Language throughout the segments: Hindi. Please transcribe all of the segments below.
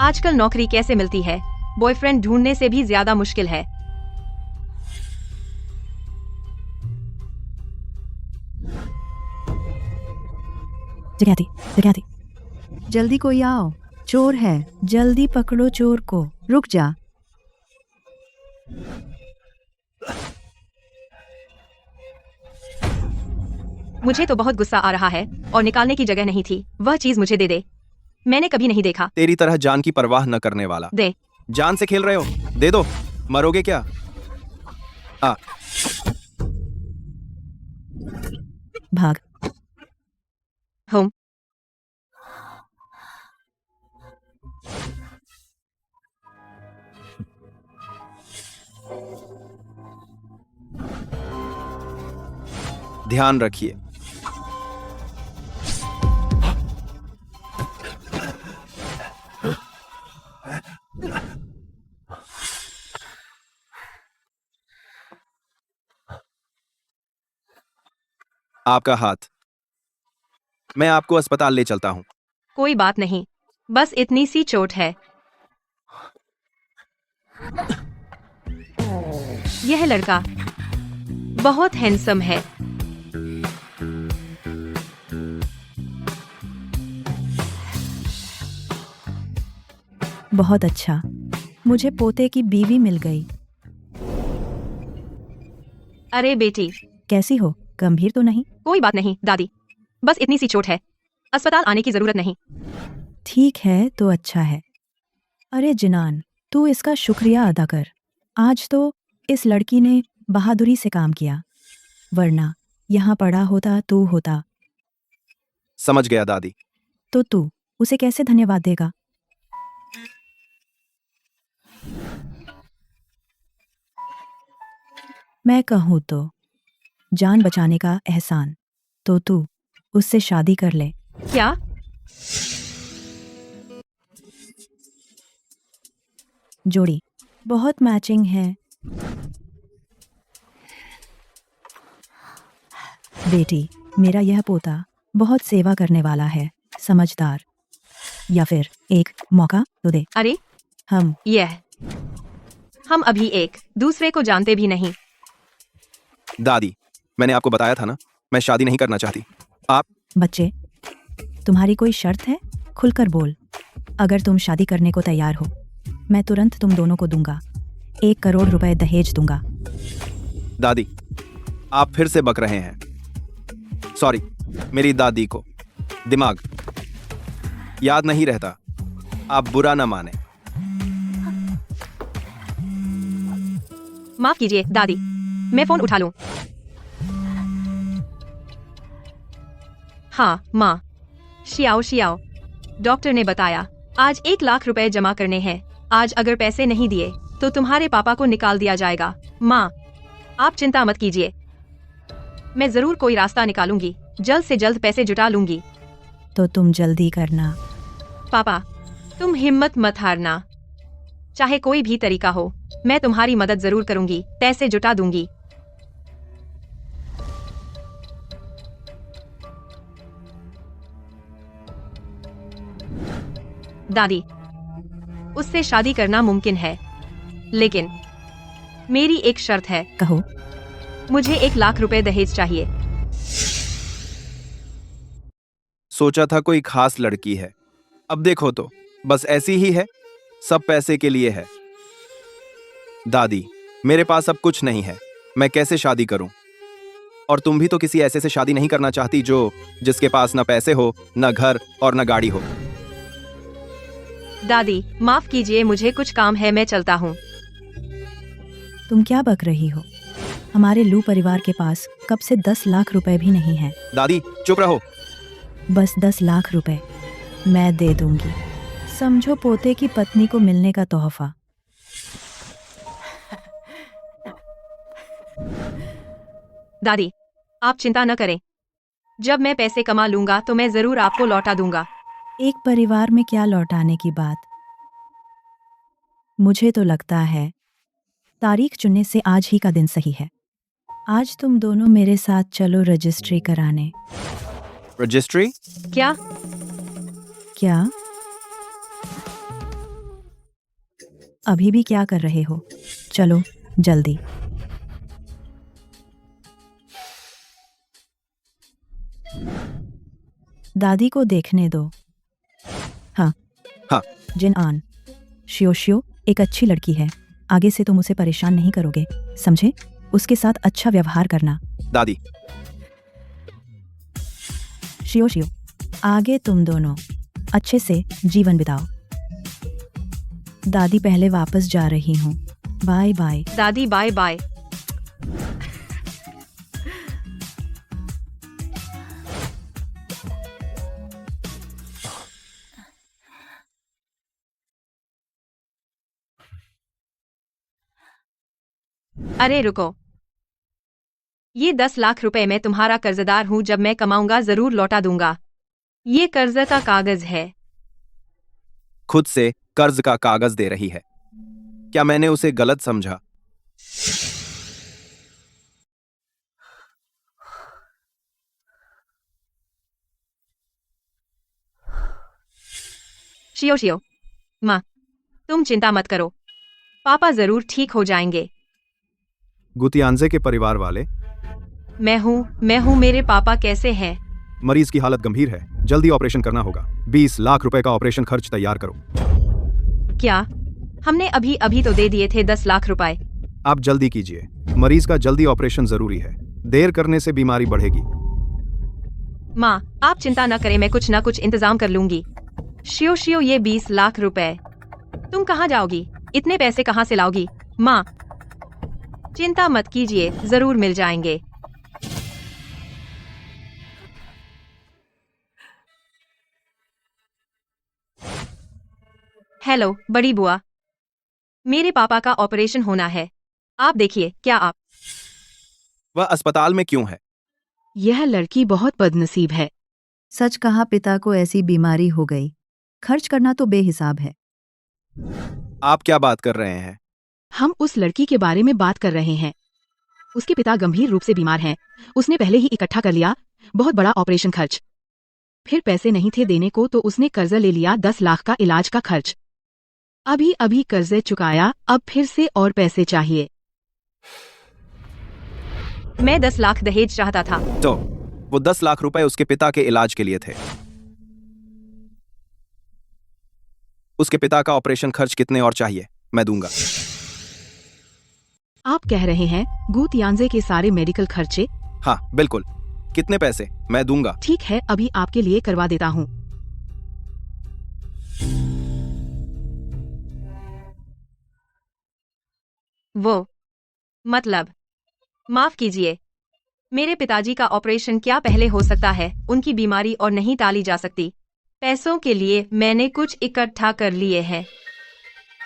आजकल नौकरी कैसे मिलती है? बॉयफ्रेंड ढूंढने से भी ज्यादा मुश्किल है। जगह थी। जल्दी कोई आओ, चोर है, जल्दी पकड़ो चोर को। रुक जा। मुझे तो बहुत गुस्सा आ रहा है और निकालने की जगह नहीं थी। वह चीज मुझे दे दे। मैंने कभी नहीं देखा। तेरी तरह जान की परवाह न करने वाला। दे। जान से खेल रहे हो? दे दो, मरोगे क्या? आ, भाग। होम। ध्यान रखिए। आपका हाथ। मैं आपको अस्पताल ले चलता हूं। कोई बात नहीं, बस इतनी सी चोट है। यह लड़का बहुत हैंडसम है। बहुत अच्छा, मुझे पोते की बीवी मिल गई। अरे बेटी, कैसी हो? गंभीर तो नहीं? कोई बात नहीं दादी, बस इतनी सी चोट है। अस्पताल आने की जरूरत नहीं। ठीक है तो अच्छा है। अरे जिनान, तू इसका शुक्रिया अदा कर। आज तो इस लड़की ने बहादुरी से काम किया, वरना यहाँ पड़ा होता तू होता। समझ गया दादी। तो तू उसे कैसे धन्यवाद देगा? मैं कहूँ तो जान बचाने का एहसान। तो तू उससे शादी कर ले। क्या? जोड़ी बहुत मैचिंग है। बेटी, मेरा यह पोता बहुत सेवा करने वाला है, समझदार। या फिर एक मौका तो दे। अरे हम अभी एक दूसरे को जानते भी नहीं। दादी, मैंने आपको बताया था ना, मैं शादी नहीं करना चाहती। आप बच्चे, तुम्हारी कोई शर्त है? खुलकर बोल। अगर तुम शादी करने को तैयार हो, मैं तुरंत तुम दोनों को दूंगा। 1 करोड़ रुपए दहेज दूंगा। दादी, आप फिर से बक रहे हैं। सॉरी, मेरी दादी को दिमाग याद नहीं रहता। आप बुरा ना माने। माफ कीजिए दादी, मैं फोन उठा लूं? हाँ माँ। शियाओ, डॉक्टर ने बताया आज 1 लाख रुपए जमा करने हैं। आज अगर पैसे नहीं दिए तो तुम्हारे पापा को निकाल दिया जाएगा। माँ, आप चिंता मत कीजिए, मैं जरूर कोई रास्ता निकालूंगी। जल्द से जल्द पैसे जुटा लूंगी। तो तुम जल्दी करना। पापा, तुम हिम्मत मत हारना। चाहे कोई भी तरीका हो, मैं तुम्हारी मदद जरूर करूंगी। पैसे जुटा दूंगी। दादी, उससे शादी करना मुमकिन है, लेकिन मेरी एक शर्त है। कहो। मुझे 1 लाख रुपए दहेज चाहिए। सोचा था कोई खास लड़की है, अब देखो तो बस ऐसी ही है। सब पैसे के लिए है। दादी, मेरे पास अब कुछ नहीं है, मैं कैसे शादी करूं? और तुम भी तो किसी ऐसे से शादी नहीं करना चाहती जिसके पास ना पैसे हो, ना घर और ना गाड़ी हो। दादी, माफ कीजिए, मुझे कुछ काम है, मैं चलता हूँ। तुम क्या बक रही हो? हमारे लू परिवार के पास कब से 10 लाख रुपए भी नहीं है। दादी, चुप रहो। बस 10 लाख रुपए मैं दे दूंगी। समझो पोते की पत्नी को मिलने का तोहफा। दादी, आप चिंता न करें। जब मैं पैसे कमा लूंगा तो मैं जरूर आपको लौटा दूंगा। एक परिवार में क्या लौटाने की बात? मुझे तो लगता है तारीख चुनने से आज ही का दिन सही है। आज तुम दोनों मेरे साथ चलो रजिस्ट्री कराने। रजिस्ट्री? क्या? क्या? अभी भी क्या कर रहे हो? चलो जल्दी। दादी को देखने दो। हाँ हाँ। जिनआन, शियो शियो एक अच्छी लड़की है। आगे से तुम उसे परेशान नहीं करोगे, समझे? उसके साथ अच्छा व्यवहार करना। दादी, शियो शियो, आगे तुम दोनों अच्छे से जीवन बिताओ। दादी पहले वापस जा रही हूँ, बाय बाय। दादी बाय बाय। अरे रुको, ये 10 लाख रुपए मैं तुम्हारा कर्जदार हूँ, जब मैं कमाऊंगा जरूर लौटा दूंगा। ये कर्ज का कागज है। खुद से कर्ज का कागज दे रही है। क्या मैंने उसे गलत समझा? शियो शियो, माँ, तुम चिंता मत करो, पापा जरूर ठीक हो जाएंगे। गुतियानजे के परिवार वाले, मैं हूँ, मेरे पापा कैसे हैं? मरीज की हालत गंभीर है, जल्दी ऑपरेशन करना होगा। 20 लाख रुपए का ऑपरेशन खर्च तैयार करो। क्या? हमने अभी अभी तो दे दिए थे 10 लाख रुपए। आप जल्दी कीजिए, मरीज का जल्दी ऑपरेशन जरूरी है। देर करने से बीमारी बढ़ेगी। माँ, आप चिंता न करें, मैं कुछ ना कुछ इंतजाम कर लूंगी। शियो शियो, ये 20 लाख रुपए तुम कहाँ जाओगी? इतने पैसे कहाँ से लाओगी? माँ, चिंता मत कीजिए, जरूर मिल जाएंगे। हेलो बड़ी बुआ, मेरे पापा का ऑपरेशन होना है। आप देखिए, क्या आप? वह अस्पताल में क्यों है? यह लड़की बहुत बदनसीब है। सच कहा, पिता को ऐसी बीमारी हो गई। खर्च करना तो बेहिसाब है। आप क्या बात कर रहे हैं? हम उस लड़की के बारे में बात कर रहे हैं। उसके पिता गंभीर रूप से बीमार हैं। उसने पहले ही इकट्ठा कर लिया बहुत बड़ा ऑपरेशन खर्च। फिर पैसे नहीं थे देने को तो उसने कर्जा ले लिया 10 लाख का इलाज का खर्च। अभी अभी कर्जे चुकाया, अब फिर से और पैसे चाहिए। मैं 10 लाख दहेज चाहता था। तो वो 10 लाख रुपए उसके पिता के इलाज के लिए थे। उसके पिता का ऑपरेशन खर्च कितने और चाहिए? मैं दूंगा। आप कह रहे हैं गुतियानजे के सारे मेडिकल खर्चे? हाँ बिल्कुल। कितने पैसे? मैं दूंगा। ठीक है, अभी आपके लिए करवा देता हूँ। वो मतलब, माफ कीजिए, मेरे पिताजी का ऑपरेशन क्या पहले हो सकता है? उनकी बीमारी और नहीं टाली जा सकती। पैसों के लिए मैंने कुछ इकट्ठा कर लिए हैं।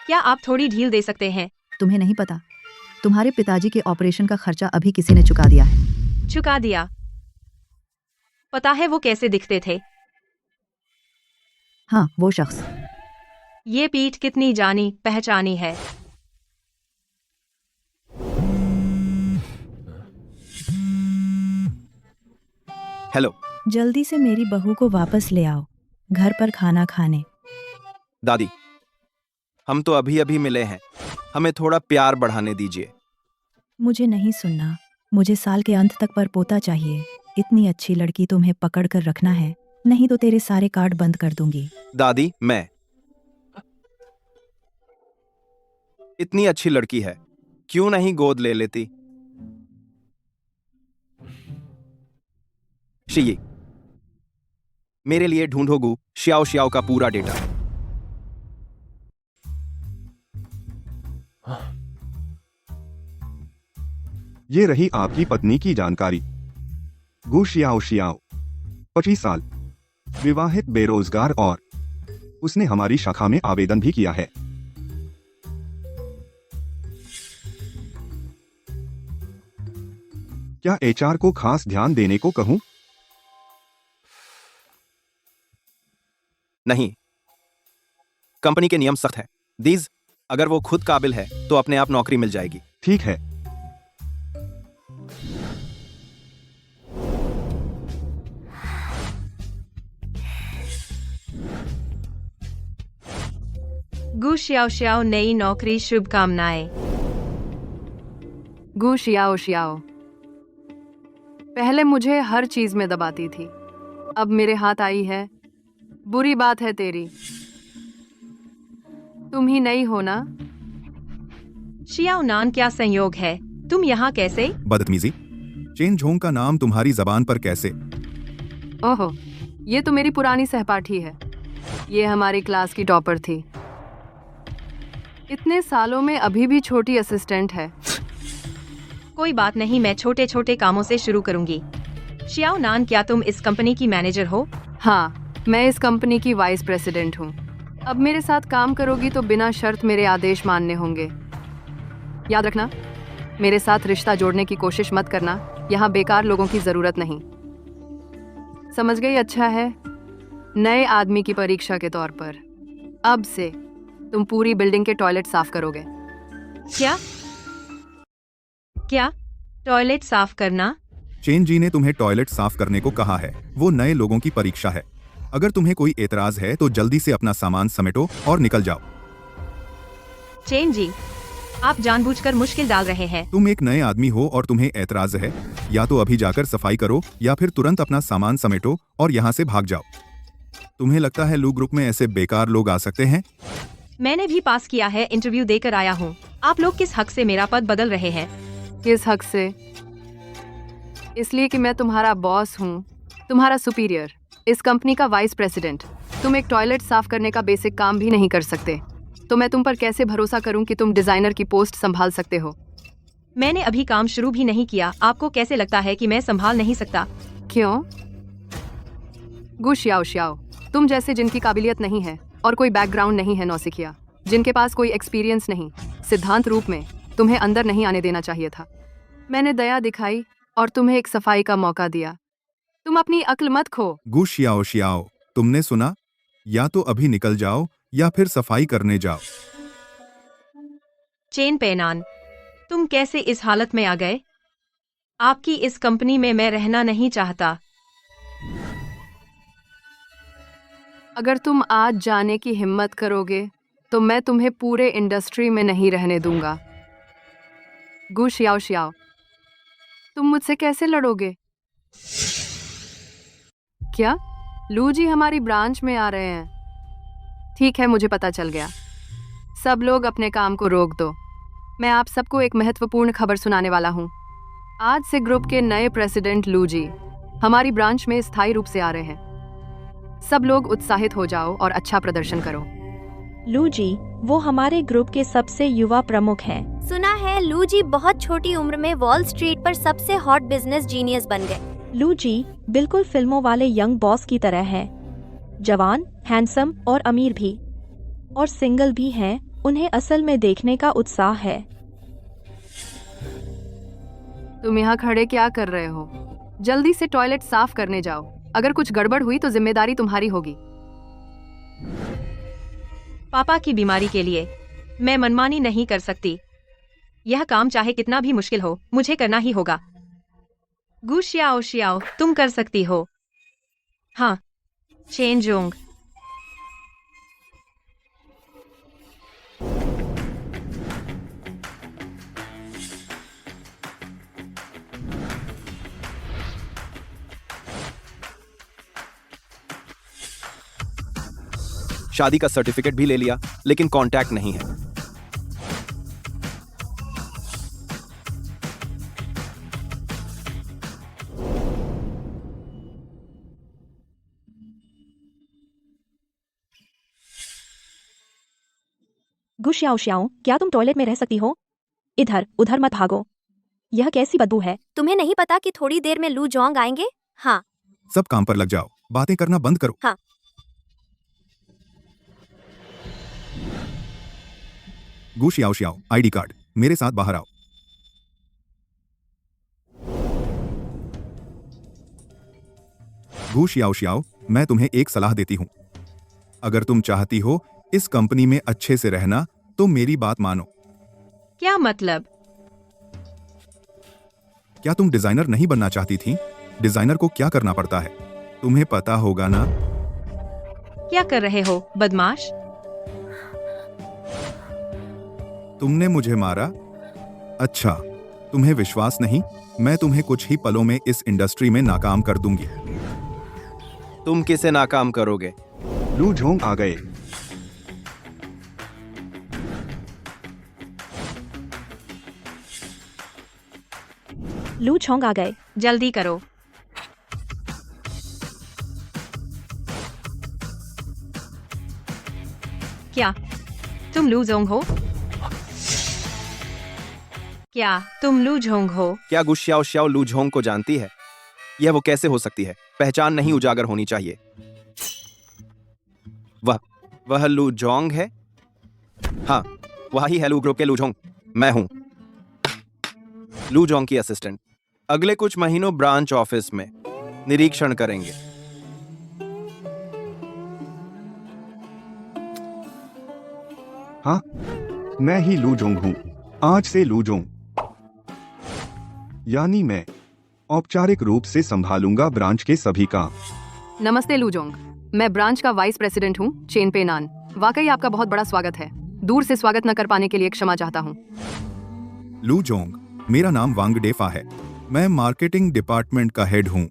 क्या आप थोड़ी ढील दे सकते हैं? तुम्हें नहीं पता, तुम्हारे पिताजी के ऑपरेशन का खर्चा अभी किसी ने चुका दिया है। चुका दिया? पता है वो कैसे दिखते थे? हाँ, वो शख्स। ये पीठ कितनी जानी पहचानी है। हेलो जल्दी से मेरी बहू को वापस ले आओ, घर पर खाना खाने। दादी, हम तो अभी अभी मिले हैं, हमें थोड़ा प्यार बढ़ाने दीजिए। मुझे नहीं सुनना, मुझे साल के अंत तक पर पोता चाहिए। इतनी अच्छी लड़की तुम्हें पकड़ कर रखना है, नहीं तो तेरे सारे कार्ड बंद कर दूंगी। दादी, मैं इतनी अच्छी लड़की है, क्यों नहीं गोद ले लेती? शियी, मेरे लिए ढूंढो गु श्याओ श्याओ का पूरा डेटा। ये रही आपकी पत्नी की जानकारी। गु शियाओ शियाओ, 25 साल, विवाहित, बेरोजगार और उसने हमारी शाखा में आवेदन भी किया है। क्या एचआर को खास ध्यान देने को कहूं? नहीं, कंपनी के नियम सख्त हैं। दीज, अगर वो खुद काबिल है तो अपने आप नौकरी मिल जाएगी। ठीक है। गु श्याओ श्याओ नई नौकरी शुभकामनाएं। गु शियाओ शियाओ, पहले मुझे हर चीज में दबाती थी, अब मेरे हाथ आई है। बुरी बात है तेरी, तुम ही नहीं हो ना? शियाओ नान, क्या संयोग है, तुम यहाँ कैसे? बदतमीजी। चेन झोंग का नाम तुम्हारी जबान पर कैसे? ओहो, ये तो मेरी पुरानी सहपाठी है। ये हमारी क्लास की टॉपर थी। इतने सालों में अभी भी छोटी असिस्टेंट है। कोई बात नहीं, मैं छोटे छोटे कामों से शुरू करूंगी। शियाओ नान, क्या तुम इस कंपनी की मैनेजर हो? हाँ, मैं इस कंपनी की वाइस प्रेसिडेंट हूँ। अब मेरे साथ काम करोगी तो बिना शर्त मेरे आदेश मानने होंगे। याद रखना, मेरे साथ रिश्ता जोड़ने की कोशिश मत करना, यहाँ बेकार लोगों की जरूरत नहीं। समझ गई? अच्छा है। नए आदमी की परीक्षा के तौर पर अब से तुम पूरी बिल्डिंग के टॉयलेट साफ करोगे। क्या क्या टॉयलेट साफ करना? चेन जी ने तुम्हें टॉयलेट साफ करने को कहा है। वो नए लोगों की परीक्षा है। अगर तुम्हें कोई एतराज है तो जल्दी से अपना सामान समेटो और निकल जाओ। चेन जी, आप जानबूझकर मुश्किल डाल रहे हैं। तुम एक नए आदमी हो और तुम्हें एतराज है, या तो अभी जाकर सफाई करो या फिर तुरंत अपना सामान समेटो और यहाँ से भाग जाओ। तुम्हें लगता है लू ग्रुप में ऐसे बेकार लोग आ सकते हैं? मैंने भी पास किया है, इंटरव्यू देकर आया हूँ। आप लोग किस हक से मेरा पद बदल रहे हैं? किस हक से? इसलिए कि मैं तुम्हारा बॉस हूँ, तुम्हारा सुपीरियर, इस कंपनी का वाइस प्रेसिडेंट। तुम एक टॉयलेट साफ करने का बेसिक काम भी नहीं कर सकते, तो मैं तुम पर कैसे भरोसा करूं कि तुम डिजाइनर की पोस्ट संभाल सकते हो? मैंने अभी काम शुरू भी नहीं किया, आपको कैसे लगता है कि मैं संभाल नहीं सकता? क्यों? गु शियाओ शियाओ, तुम जैसे जिनकी काबिलियत नहीं है और कोई बैकग्राउंड नहीं है नौसिखिया, जिनके पास कोई एक्सपीरियंस नहीं, सिद्धांत रूप में तुम्हें अंदर नहीं आने देना चाहिए था। मैंने दया दिखाई और तुम्हें एक सफाई का मौका दिया। तुम अपनी अक्ल मत खो। गु शियाओ शियाओ, तुमने सुना? या तो अभी निकल जाओ या फिर सफाई करने जाओ। चेन पेनान, तुम कैसे इस हालत में आ गए? आपकी इस कंपनी में मैं रहना नहीं चाहता। अगर तुम आज जाने की हिम्मत करोगे तो मैं तुम्हें पूरे इंडस्ट्री में नहीं रहने दूंगा। गु शियाओ शियाओ, तुम मुझसे कैसे लड़ोगे? क्या? लू जी हमारी ब्रांच में आ रहे हैं? ठीक है, मुझे पता चल गया। सब लोग अपने काम को रोक दो। मैं आप सबको एक महत्वपूर्ण खबर सुनाने वाला हूँ। आज से ग्रुप के नए प्रेसिडेंट लू जी हमारी ब्रांच में स्थायी रूप से आ रहे हैं। सब लोग उत्साहित हो जाओ और अच्छा प्रदर्शन करो। लू जी, वो हमारे ग्रुप के सबसे युवा प्रमुख हैं। सुना है लू जी बहुत छोटी उम्र में वॉल स्ट्रीट पर सबसे हॉट बिजनेस जीनियस बन गए। लू जी बिल्कुल फिल्मों वाले यंग बॉस की तरह है, जवान, हैंडसम और अमीर भी, और सिंगल भी हैं। उन्हें असल में देखने का उत्साह है। तुम यहाँ खड़े क्या कर रहे हो? जल्दी से टॉयलेट साफ करने जाओ। अगर कुछ गड़बड़ हुई तो जिम्मेदारी तुम्हारी होगी। पापा की बीमारी के लिए मैं मनमानी नहीं कर सकती। यह काम चाहे कितना भी मुश्किल हो, मुझे करना ही होगा। गु शियाओ शियाओ, तुम कर सकती हो। हाँ, चेन जोंग। शादी का सर्टिफिकेट भी ले लिया, लेकिन कांटेक्ट नहीं है। गु श्याओ श्याओ, क्या तुम टॉयलेट में रह सकती हो? इधर उधर मत भागो। यह कैसी बदबू है? तुम्हें नहीं पता कि थोड़ी देर में लू जोंग आएंगे? हाँ। सब काम पर लग जाओ, बातें करना बंद करो। हाँ। गु शियाओ शियाओ, आईडी कार्ड, मेरे साथ बाहर आओ। गु शियाओ शियाओ, मैं तुम्हें एक सलाह देती हूं। अगर तुम चाहती हो इस कंपनी में अच्छे से रहना तो मेरी बात मानो। क्या मतलब? क्या तुम डिजाइनर नहीं बनना चाहती थी? डिजाइनर को क्या करना पड़ता है तुम्हें पता होगा ना? क्या कर रहे हो, बदमाश? तुमने मुझे मारा? अच्छा, तुम्हें विश्वास नहीं? मैं तुम्हें कुछ ही पलों में इस इंडस्ट्री में नाकाम कर दूंगी। तुम किसे नाकाम करोगे? लू झोंग आ गए। लू छोंग आ गए। जल्दी करो। क्या तुम लू जोंग हो? क्या तुम लू जोंग हो? क्या गु श्याओ श्याओ लू झोंग को जानती है? यह वो कैसे हो सकती है? पहचान नहीं उजागर होनी चाहिए। वह लू जोंग है? हाँ, वही है लू ग्रुप के लू झोंग। मैं हूं लू जोंग की असिस्टेंट। अगले कुछ महीनों ब्रांच ऑफिस में निरीक्षण करेंगे। हाँ, मैं ही लू जोंग हूँ। आज से लू जोंग यानी मैं औपचारिक रूप से संभालूंगा ब्रांच के सभी काम। नमस्ते लूजोंग, मैं ब्रांच का वाइस प्रेसिडेंट हूँ चेन पे नान। वाकई आपका बहुत बड़ा स्वागत है। दूर से स्वागत न कर पाने के लिए क्षमा चाहता हूँ। लू जोंग, मेरा नाम वांग डेफा है। मैं मार्केटिंग डिपार्टमेंट का हेड हूँ।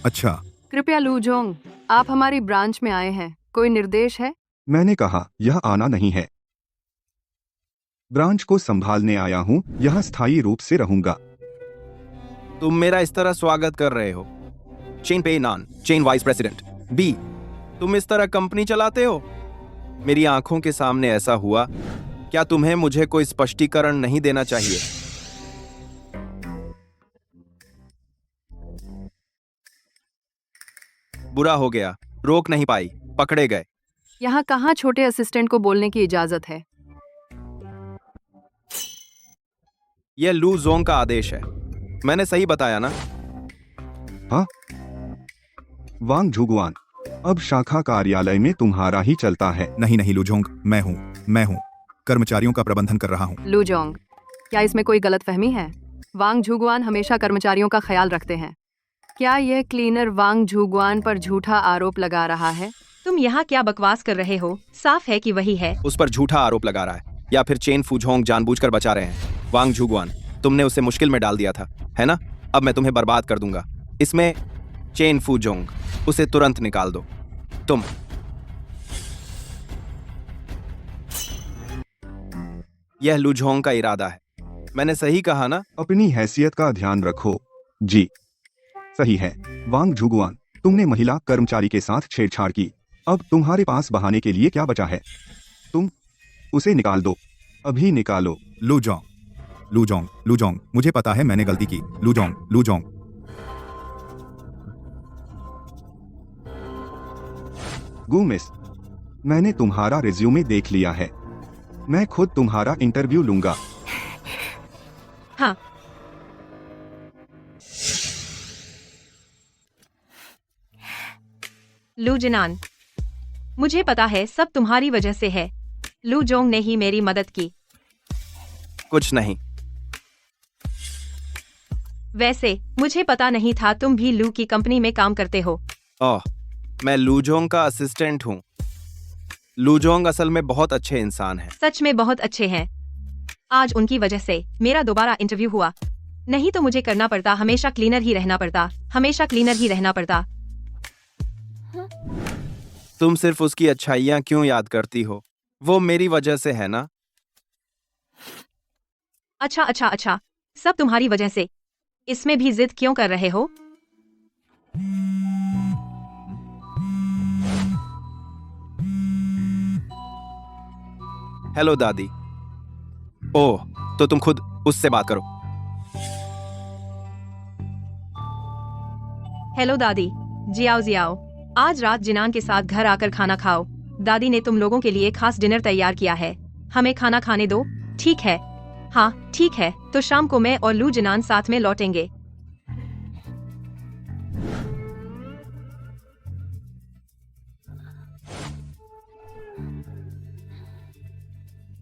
अच्छा, कृपया लूजोंग, आप हमारी ब्रांच में आए हैं, कोई निर्देश है? मैंने कहा यह आना नहीं है। ब्रांच को संभालने आया हूँ, यहाँ स्थायी रूप से रहूंगा। तुम मेरा इस तरह स्वागत कर रहे हो? चेन पे नान, चेन वाइस प्रेसिडेंट। बी, तुम इस तरह कंपनी चलाते हो? मेरी आंखों के सामने ऐसा हुआ। क्या तुम्हें मुझे कोई स्पष्टीकरण नहीं देना चाहिए? बुरा हो गया, रोक नहीं पाई, पकड़े गए। यहाँ कहाँ छोटे असिस्टेंट को बोलने की इजाजत है? यह लू जोंग का आदेश है। मैंने सही बताया ना? हाँ, वांग झुगुआन, अब शाखा कार्यालय में तुम्हारा ही चलता है। नहीं नहीं लू जोंग, मैं हूँ कर्मचारियों का प्रबंधन कर रहा हूँ। लूजोंग, क्या इसमें कोई गलतफहमी है? वांग झुगुआन हमेशा कर्मचारियों का ख्याल रखते हैं। क्या यह क्लीनर वांग झुगुआन पर झूठा आरोप लगा रहा है? तुम यहाँ क्या बकवास कर रहे हो? साफ है कि वही है। उस पर झूठा आरोप लगा रहा है, या फिर चेन फूझोंग जानबूझकर बचा रहे हैं? वांग झुगुआन, तुमने उसे मुश्किल में डाल दिया था, है ना? अब मैं तुम्हें बर्बाद कर दूंगा। इसमें चेन फूझोंग, उसे तुरंत निकाल दो। तुम यह लुझोंग का इरादा है। मैंने सही कहा ना? अपनी हैसियत का ध्यान रखो। जी, सही है। वांग झुगुआन, तुमने महिला कर्मचारी के साथ छेड़छाड़ की। अब तुम्हारे पास बहाने के लिए क्या बचा है? तुम उसे निकाल दो, अभी निकालो। लू जोंग, मुझे पता है मैंने गलती की। लू जोंग। गू मिस, मैंने तुम्हारा रिज्यूमे देख लिया है। मैं खुद तुम्हारा इंटरव्यू लूंगा। हाँ, लू जिनान, मुझे पता है सब तुम्हारी वजह से है। लू जोंग ने ही मेरी मदद की। कुछ नहीं। वैसे मुझे पता नहीं था तुम भी लू की कंपनी में काम करते हो। ओह, मैं लूजोंग का असिस्टेंट हूँ। लूजोंग असल में बहुत अच्छे इंसान हैं। सच में बहुत अच्छे हैं। आज उनकी वजह से मेरा दोबारा इंटरव्यू हुआ। नहीं तो मुझे करना पड़ता, हमेशा क्लीनर ही रहना पड़ता। तुम सिर्फ उसकी अच्छाइयाँ क्यों याद करती हो? वो मेरी वजह से है ना? अच्छा, सब तुम्हारी वजह से। इसमें भी जिद क्यों कर रहे हो? हेलो दादी। ओह, तो तुम खुद उससे बात करो। हेलो दादी। जियाओ, आज रात जिनान के साथ घर आकर खाना खाओ। दादी ने तुम लोगों के लिए खास डिनर तैयार किया है। हमें खाना खाने दो, ठीक है? हाँ, ठीक है। तो शाम को मैं और लू जिनान साथ में लौटेंगे।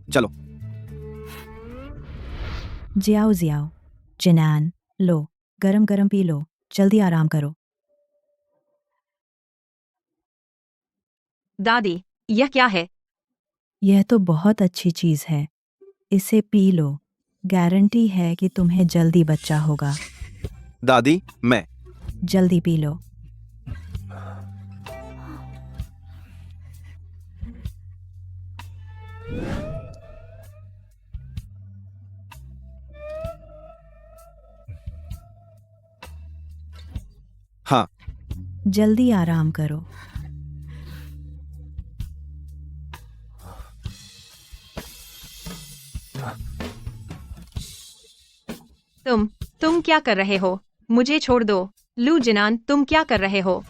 चलो। जियाओ, जिनान, लो, गरम गरम पी लो, जल्दी आराम करो। दादी, यह क्या है? यह तो बहुत अच्छी चीज है। इसे पी लो, गारंटी है कि तुम्हें जल्दी बच्चा होगा। दादी, मैं जल्दी पी लो। हाँ, जल्दी आराम करो। तुम क्या कर रहे हो? मुझे छोड़ दो। लू जिनान, तुम क्या कर रहे हो?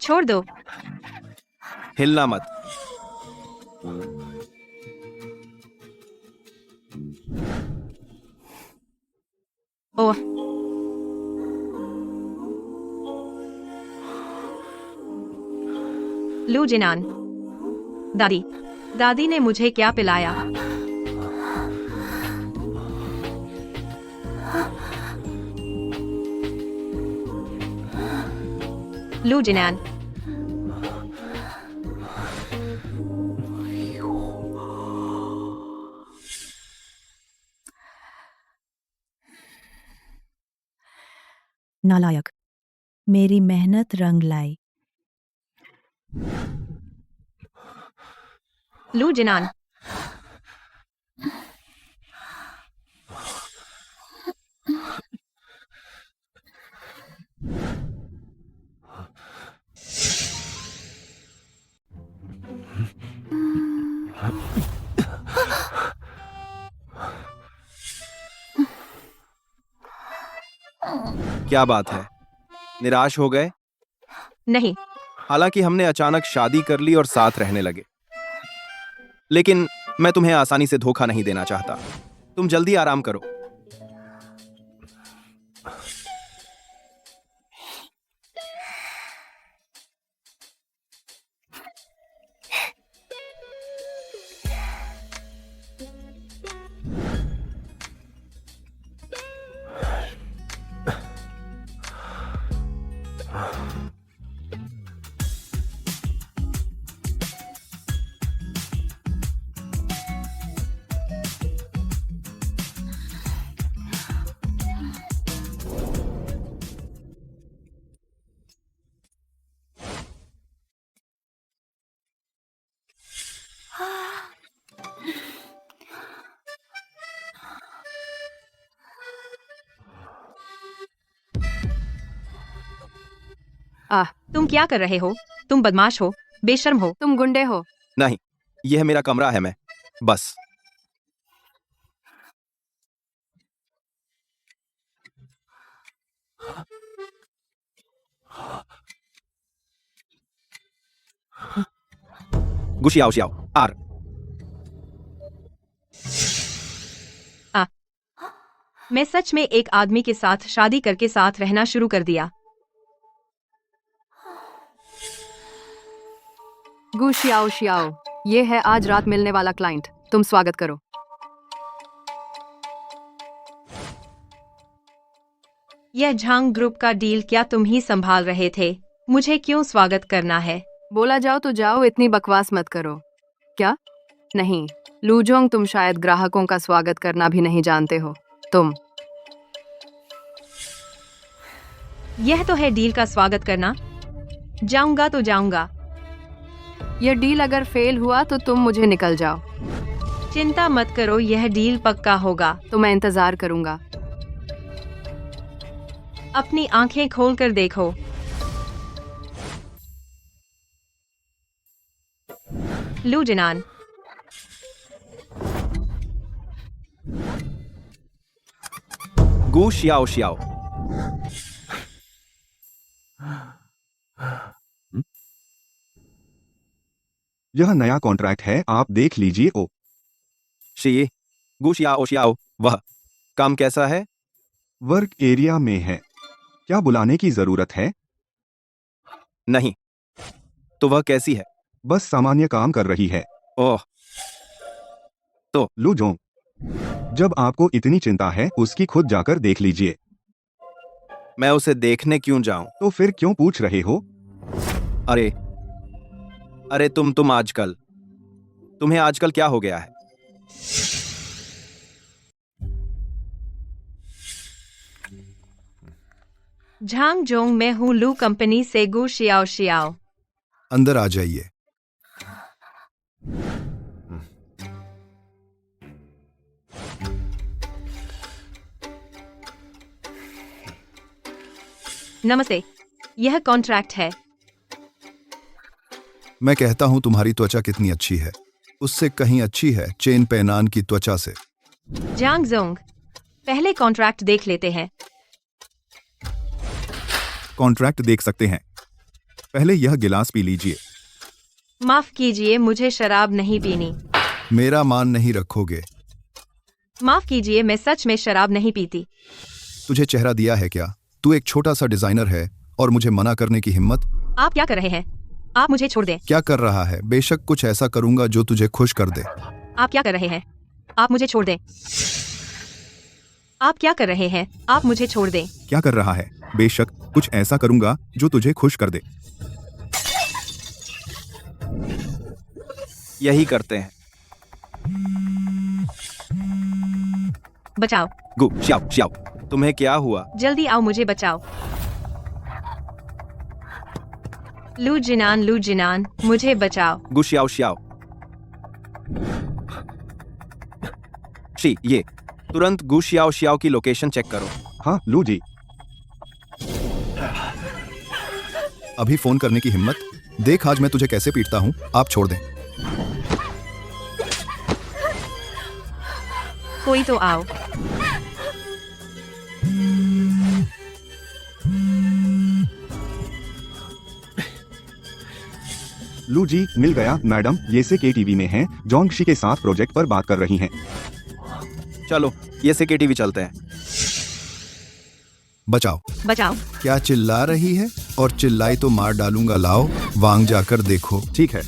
छोड़ दो। हिलना मत। ओह, लू जिनान। दादी, दादी ने मुझे क्या पिलाया? लू जिनान। नालायक, मेरी मेहनत रंग लाई। लू जिनान। क्या बात है? निराश हो गए? नहीं, हालांकि हमने अचानक शादी कर ली और साथ रहने लगे, लेकिन मैं तुम्हें आसानी से धोखा नहीं देना चाहता। तुम जल्दी आराम करो। आह, तुम क्या कर रहे हो? तुम बदमाश हो, बेशर्म हो। तुम गुंडे हो। नहीं, यह मेरा कमरा है। मैं बस गुशियाओ शियाओ आर। मैं सच में एक आदमी के साथ शादी करके साथ रहना शुरू कर दिया। गु शियाओ शियाओ, ये है आज रात मिलने वाला क्लाइंट। तुम स्वागत करो। यह झांग ग्रुप का डील क्या तुम ही संभाल रहे थे? मुझे क्यों स्वागत करना है? बोला जाओ तो जाओ, इतनी बकवास मत करो। क्या? नहीं, लूजोंग, तुम शायद ग्राहकों का स्वागत करना भी नहीं जानते हो। तुम यह तो है डील का स्वागत करना। जाऊंगा तो जाऊंगा। यह डील अगर फेल हुआ तो तुम मुझे निकल जाओ। चिंता मत करो, यह डील पक्का होगा। तो मैं इंतजार करूंगा। अपनी आंखें खोल कर देखो। लू जिनान। गु शियाओ शियाओ। यह नया कॉन्ट्रैक्ट है, आप देख लीजिए। ओ शी गु शियाओ शियाओ। वह काम कैसा है? वर्क एरिया में है। क्या बुलाने की जरूरत है? नहीं, तो वह कैसी है? बस सामान्य काम कर रही है। ओह, लूजोंग, जब आपको इतनी चिंता है, उसकी खुद जाकर देख लीजिए। मैं उसे देखने क्यों जाऊं? तो फिर क्यों पूछ रहे हो? अरे, अरे तुम्हें आजकल क्या हो गया है? झांग जोंग, मैं हूँ लू कंपनी से गु शियाओ शियाओ। अंदर आ जाइए। नमस्ते, यह कॉन्ट्रैक्ट है। मैं कहता हूं तुम्हारी त्वचा कितनी अच्छी है, उससे कहीं अच्छी है चेन पेनान की त्वचा से। झांग जोंग, पहले कॉन्ट्रैक्ट देख लेते हैं। कॉन्ट्रैक्ट देख सकते हैं, पहले यह गिलास पी लीजिए। माफ कीजिए, मुझे शराब नहीं पीनी। मेरा मान नहीं रखोगे? माफ कीजिए, मैं सच में शराब नहीं पीती। तुझे चेहरा दिया है क्या? तू एक छोटा सा डिजाइनर है और मुझे मना करने की हिम्मत? आप क्या कर रहे हैं? आप मुझे छोड़ दें। क्या कर रहा है? बेशक कुछ ऐसा करूंगा जो तुझे खुश कर दे। आप क्या कर रहे हैं? आप मुझे छोड़ दें। आप क्या कर रहे हैं? आप मुझे छोड़ दें। क्या कर रहा है? बेशक कुछ ऐसा करूंगा जो तुझे खुश कर दे। यही करते हैं। बचाओ, गु श्याओ श्याओ, तुम्हें क्या हुआ? जल्दी आओ, मुझे बचाओ। लू जिनान, मुझे बचाओ। गु श्याओ श्याओ। शी, ये तुरंत गु श्याओ श्याओ की लोकेशन चेक करो। हाँ लू जी। अभी फोन करने की हिम्मत? देख आज मैं तुझे कैसे पीटता हूं। आप छोड़ दें। कोई तो आओ। लू जी मिल गया मैडम, ये से KTV में हैं, जोंग शी के साथ प्रोजेक्ट पर बात कर रही हैं। चलो ये से KTV चलते हैं। बचाओ। बचाओ। क्या चिल्ला रही है? और चिल्लाई तो मार डालूंगा। लाओ वांग जाकर देखो। ठीक है।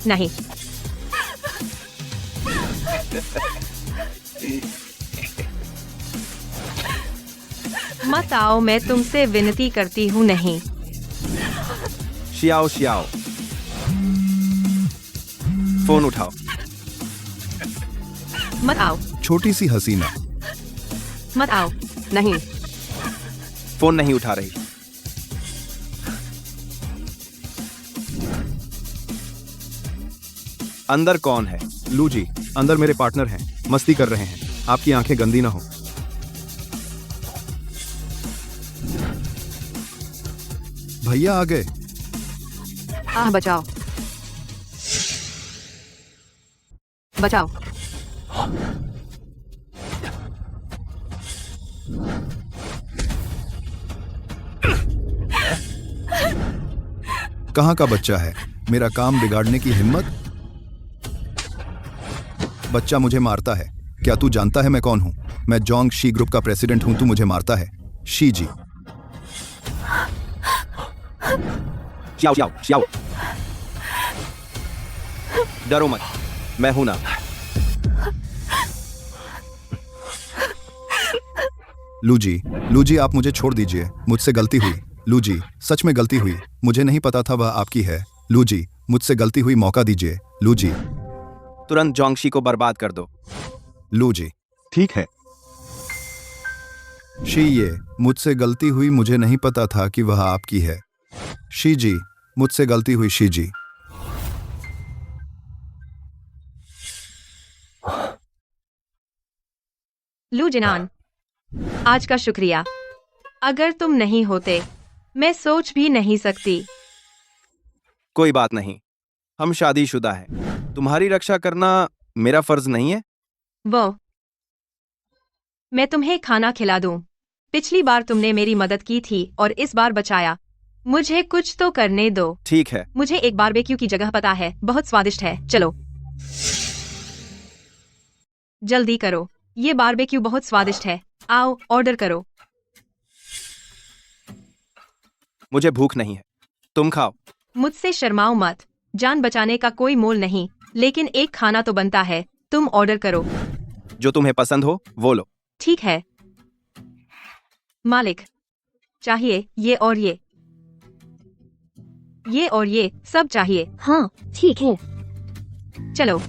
नहीं। मत आओ, मैं तुमसे विनती करती हूँ। नहीं। श्याओ श्याओ, फोन उठाओ। मत आओ। छोटी सी हसीना। मत आओ। नहीं। फोन नहीं उठा रही। अंदर कौन है? लू जी अंदर मेरे पार्टनर हैं, मस्ती कर रहे हैं। आपकी आंखें गंदी ना हो। भैया आ गए। बचाओ। बचाओ। कहाँ का बच्चा है? मेरा काम बिगाड़ने की हिम्मत? बच्चा मुझे मारता है। क्या तू जानता है मैं कौन हूं? मैं जोंग शी ग्रुप का प्रेसिडेंट हूं। तू मुझे मारता है? शी जी। श्याओ श्याओ श्याओ, डरो मत, मैं हूं ना। लू जी आप मुझे छोड़ दीजिए। मुझसे गलती हुई। लू जी सच में गलती हुई। मुझे नहीं पता था वह आपकी है। लू जी मुझसे गलती हुई, मौका दीजिए। लू जी। तुरंत जोंगशी को बर्बाद कर दो। लू जी। ठीक है। शी, ये मुझसे गलती हुई। मुझे नहीं पता था कि वह आपकी है। शी जी मुझसे गलती हुई। शी जी। लू जिनान, आज का शुक्रिया। अगर तुम नहीं होते मैं सोच भी नहीं सकती। कोई बात नहीं, हम शादीशुदा हैं। तुम्हारी रक्षा करना मेरा फर्ज नहीं है? वो मैं तुम्हें खाना खिला दूं। पिछली बार तुमने मेरी मदद की थी और इस बार बचाया। मुझे कुछ तो करने दो। ठीक है। मुझे एक बारबेक्यू की जगह पता है, बहुत स्वादिष्ट है। चलो जल्दी करो, ये बारबेक्यू बहुत स्वादिष्ट है। आओ ऑर्डर करो। मुझे भूख नहीं है, तुम खाओ। मुझसे शर्माओ मत। जान बचाने का कोई मोल नहीं, लेकिन एक खाना तो बनता है। तुम ऑर्डर करो। जो तुम्हें पसंद हो वो लो। ठीक है मालिक, चाहिए ये और ये। ये और ये सब चाहिए। हाँ ठीक है। चलो।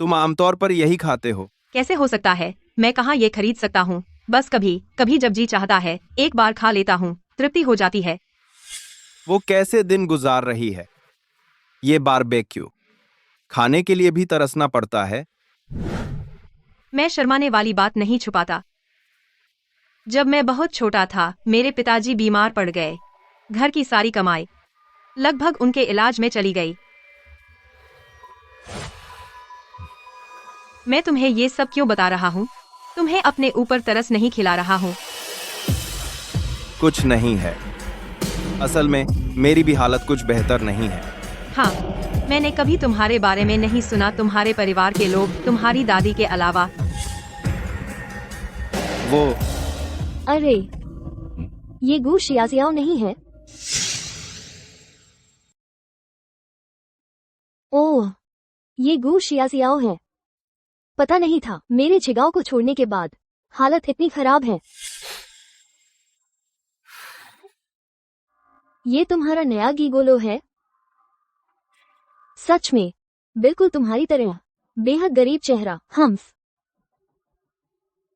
तुम आमतौर पर यही खाते हो। कैसे हो सकता है? मैं कहाँ ये खरीद सकता हूँ। बस कभी कभी जब जी चाहता है एक बार खा लेता हूँ, तृप्ति हो जाती है। वो कैसे दिन गुजार रही है। ये बारबेक्यू खाने के लिए भी तरसना पड़ता है। मैं शर्माने वाली बात नहीं छुपाता। जब मैं बहुत छोटा था मेरे पिताजी बीमार पड़ गए। घर की सारी कमाई लगभग उनके इलाज में चली गई। मैं तुम्हें ये सब क्यों बता रहा हूँ? तुम्हें अपने ऊपर तरस नहीं खिला रहा हूँ। कुछ नहीं है। असल में मेरी भी हालत कुछ बेहतर नहीं है। हाँ, मैंने कभी तुम्हारे बारे में नहीं सुना। तुम्हारे परिवार के लोग, तुम्हारी दादी के अलावा। वो अरे ये गू शियाजियाओ नहीं है? ओह, ये गू शियाजियाओ है। पता नहीं था। मेरे छिगाओ को छोड़ने के बाद हालत इतनी खराब है। ये तुम्हारा नया गीगोलो है? सच में बिल्कुल तुम्हारी तरह, बेहद गरीब चेहरा। हम्फ,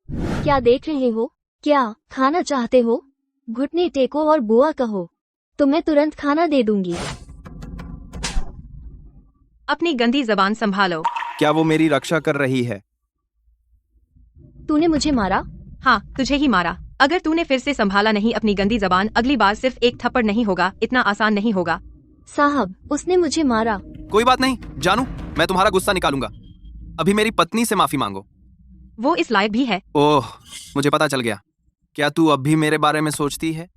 क्या देख रहे हो? क्या खाना चाहते हो? घुटने टेको और बुआ कहो तो मैं तुरंत खाना दे दूंगी। अपनी गंदी जबान संभालो। क्या वो मेरी रक्षा कर रही है? तूने मुझे मारा? हाँ, तुझे ही मारा। अगर तूने फिर से संभाला नहीं अपनी गंदी जबान, अगली बार सिर्फ एक थप्पड़ नहीं होगा। इतना आसान नहीं होगा। साहब, उसने मुझे मारा। कोई बात नहीं जानू, मैं तुम्हारा गुस्सा निकालूंगा। अभी मेरी पत्नी से माफी मांगो। वो इस लायक भी है। ओह, मुझे पता चल गया। क्या तू अब भी मेरे बारे में सोचती है?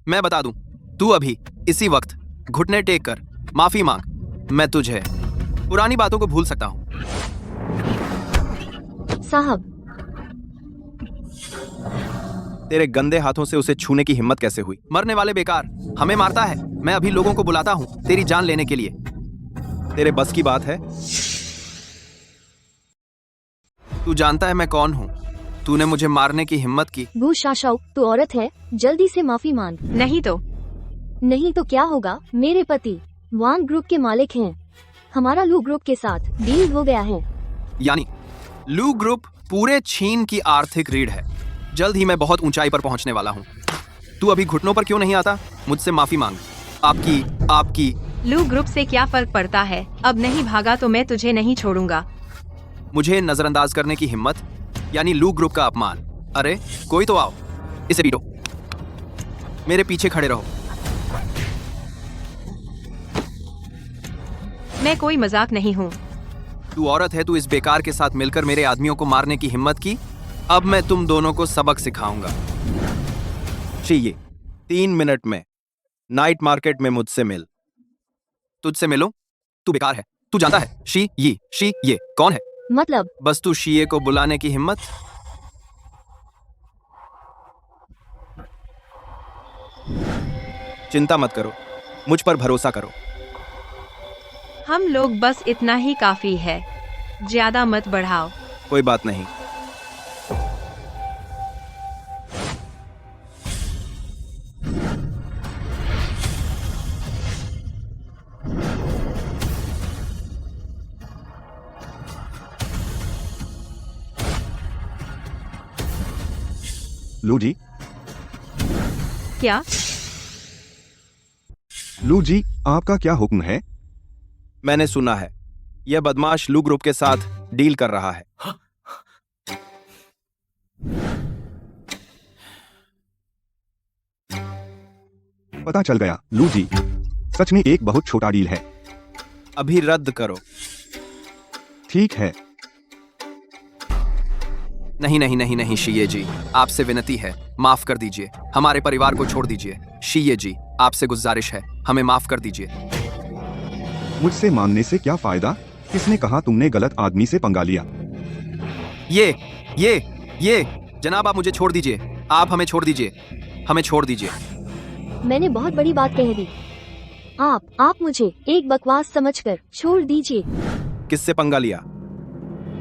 मैं बता दूं, तू अभी इसी वक्त घुटने टेक कर माफी मांग। मैं तुझे पुरानी बातों को भूल सकता हूं। साहब, तेरे गंदे हाथों से उसे छूने की हिम्मत कैसे हुई? मरने वाले बेकार, हमें मारता है। मैं अभी लोगों को बुलाता हूं तेरी जान लेने के लिए। तेरे बस की बात है? तू जानता है मैं कौन हूं? तूने मुझे मारने की हिम्मत की। गू शाशाओ, तू औरत है, जल्दी से माफी मांग। नहीं तो नहीं तो क्या होगा? मेरे पति वांग ग्रुप के मालिक हैं। हमारा लू ग्रुप के साथ डील हो गया है। यानी लू ग्रुप पूरे चीन की आर्थिक रीढ़ है। जल्द ही मैं बहुत ऊंचाई पर पहुंचने वाला हूं। तू अभी घुटनों पर क्यों नहीं आता? मुझसे माफी मांग। आपकी लू ग्रुप से क्या फर्क पड़ता है? अब नहीं भागा तो मैं तुझे नहीं छोड़ूंगा। मुझे नजरअंदाज करने की हिम्मत, यानी लू ग्रुप का अपमान। अरे कोई तो आओ, इसे पीटो। मेरे पीछे खड़े रहो। मैं कोई मजाक नहीं हूँ। तू औरत है, तू इस बेकार के साथ मिलकर मेरे आदमियों को मारने की हिम्मत की। अब मैं तुम दोनों को सबक सिखाऊंगा। चाहिए 3 मिनट में नाइट मार्केट में मुझसे मिल। तुझसे मिलो? तू बेकार है। तू जानता है शी ये कौन है? मतलब? बस तू शीये को बुलाने की हिम्मत। चिंता मत करो, मुझ पर भरोसा करो। हम लोग बस इतना ही काफी है। ज्यादा मत बढ़ाओ। कोई बात नहीं। लू जी, क्या? लू जी, आपका क्या हुक्म है? मैंने सुना है यह बदमाश लू ग्रुप के साथ डील कर रहा है। पता चल गया लू जी, सच में एक बहुत छोटा डील है। अभी रद्द करो। ठीक है। नहीं शीये जी, आपसे विनती है, माफ कर दीजिए। हमारे परिवार को छोड़ दीजिए। शीये जी, आपसे गुजारिश है, हमें माफ कर दीजिए। मुझसे मानने से क्या फायदा? किसने कहा तुमने गलत आदमी से पंगा लिया? ये जनाब, आप मुझे छोड़ दीजिए। आप हमें छोड़ दीजिए। हमें छोड़ दीजिए। मैंने बहुत बड़ी बात कह दी। आप मुझे एक बकवास समझकर छोड़ दीजिए। किससे पंगा लिया?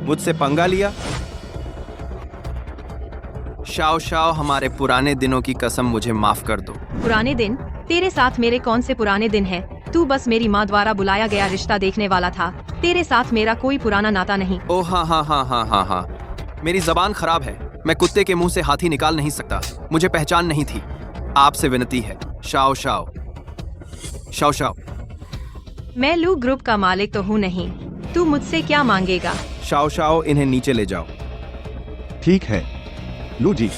मुझसे पंगा लिया? शाओ शाओ, हमारे पुराने दिनों की कसम, मुझे माफ कर दो। पुराने दिन? तेरे साथ मेरे कौन से पुराने दिन है? तू बस मेरी माँ द्वारा बुलाया गया रिश्ता देखने वाला था। तेरे साथ मेरा कोई पुराना नाता नहीं। ओ हाँ हाँ हाँ हाँ हाँ हाँ, मेरी जबान खराब है। मैं कुत्ते के मुंह से हाथी निकाल नहीं सकता। मुझे पहचान नहीं थी। आपसे विनती है, शाओ शाओ। Shao Shao. मैं लू ग्रुप का मालिक तो हूँ नहीं। तू मुझसे क्या मांगेगा? शाओ शाओ, इन्हें नीचे ले जाओ। ठीक है लू जी।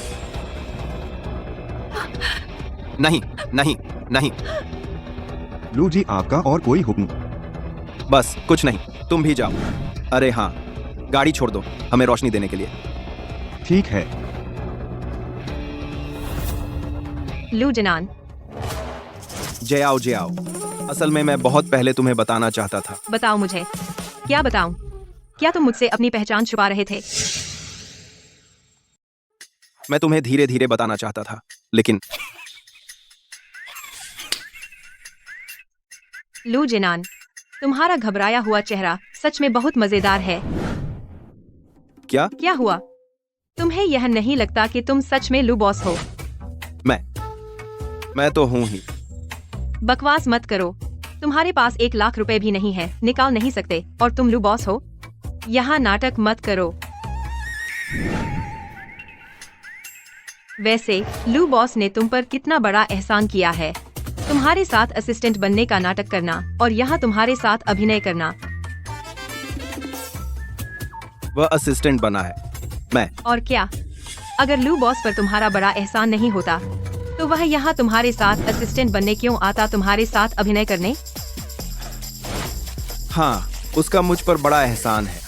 नहीं नहीं नहीं, लू जी, आपका और कोई हुक्म? बस कुछ नहीं, तुम भी जाओ। अरे हाँ, गाड़ी छोड़ दो हमें रोशनी देने के लिए। ठीक है। लू जिनान। जय आओ जय आओ। असल में मैं बहुत पहले तुम्हें बताना चाहता था। बताओ मुझे। क्या बताऊं? क्या तुम मुझसे अपनी पहचान छुपा रहे थे? मैं तुम्हें धीरे धीरे बताना चाहता था, लेकिन लू जिनान, तुम्हारा घबराया हुआ चेहरा सच में बहुत मजेदार है। क्या? क्या हुआ? तुम्हें यह नहीं लगता कि तुम सच में लू बॉस हो? मैं तो हूं ही। बकवास मत करो। तुम्हारे पास 1 लाख रुपए भी नहीं है, निकाल नहीं सकते, और तुम लू बॉस हो? यहाँ नाटक मत करो। वैसे लू बॉस ने तुम पर कितना बड़ा एहसान किया है। तुम्हारे साथ असिस्टेंट बनने का नाटक करना और यहाँ तुम्हारे साथ अभिनय करना। वह असिस्टेंट बना है, मैं। और क्या? अगर लू बॉस पर तुम्हारा बड़ा एहसान नहीं होता तो वह यहाँ तुम्हारे साथ असिस्टेंट बनने क्यों आता, तुम्हारे साथ अभिनय करने? हाँ, उसका मुझ पर बड़ा एहसान है।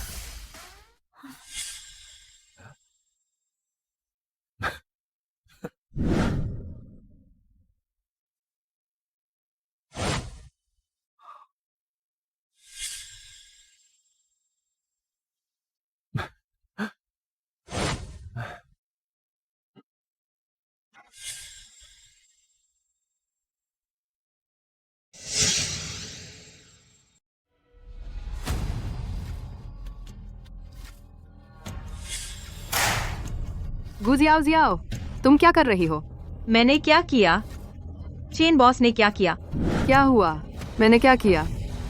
गुजियाओ जियाओ, तुम क्या कर रही हो? मैंने क्या किया? चेन बॉस ने क्या किया? क्या हुआ? मैंने क्या किया?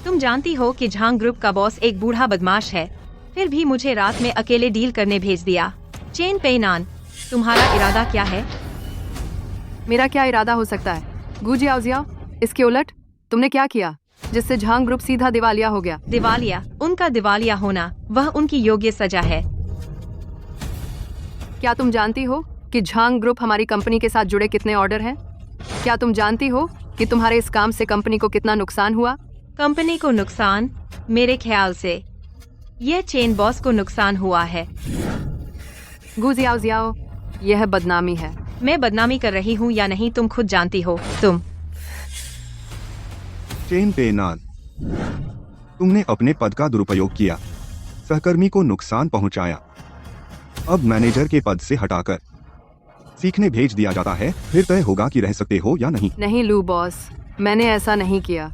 तुम जानती हो कि झांग ग्रुप का बॉस एक बूढ़ा बदमाश है, फिर भी मुझे रात में अकेले डील करने भेज दिया। चेन पेनान, तुम्हारा इरादा क्या है? मेरा क्या इरादा हो सकता है? गुजियाओ जियाओ, इसके उलट तुमने क्या किया जिससे झांग ग्रुप सीधा दिवालिया हो गया? दिवालिया? उनका दिवालिया होना वह उनकी योग्य सजा है। क्या तुम जानती हो कि झांग ग्रुप हमारी कंपनी के साथ जुड़े कितने ऑर्डर हैं? क्या तुम जानती हो कि तुम्हारे इस काम से कंपनी को कितना नुकसान हुआ? कंपनी को नुकसान? मेरे ख्याल से यह चेन बॉस को नुकसान हुआ है। गुजियाओ जियाओ, यह बदनामी है। मैं बदनामी कर रही हूँ या नहीं तुम खुद जानती हो। तुम चेन पेनान, तुमने अपने पद का दुरुपयोग किया, सहकर्मी को नुकसान पहुंचाया। अब मैनेजर के पद से हटाकर सीखने भेज दिया जाता है, फिर तय होगा कि रह सकते हो या नहीं। नहीं लू बॉस, मैंने ऐसा नहीं किया।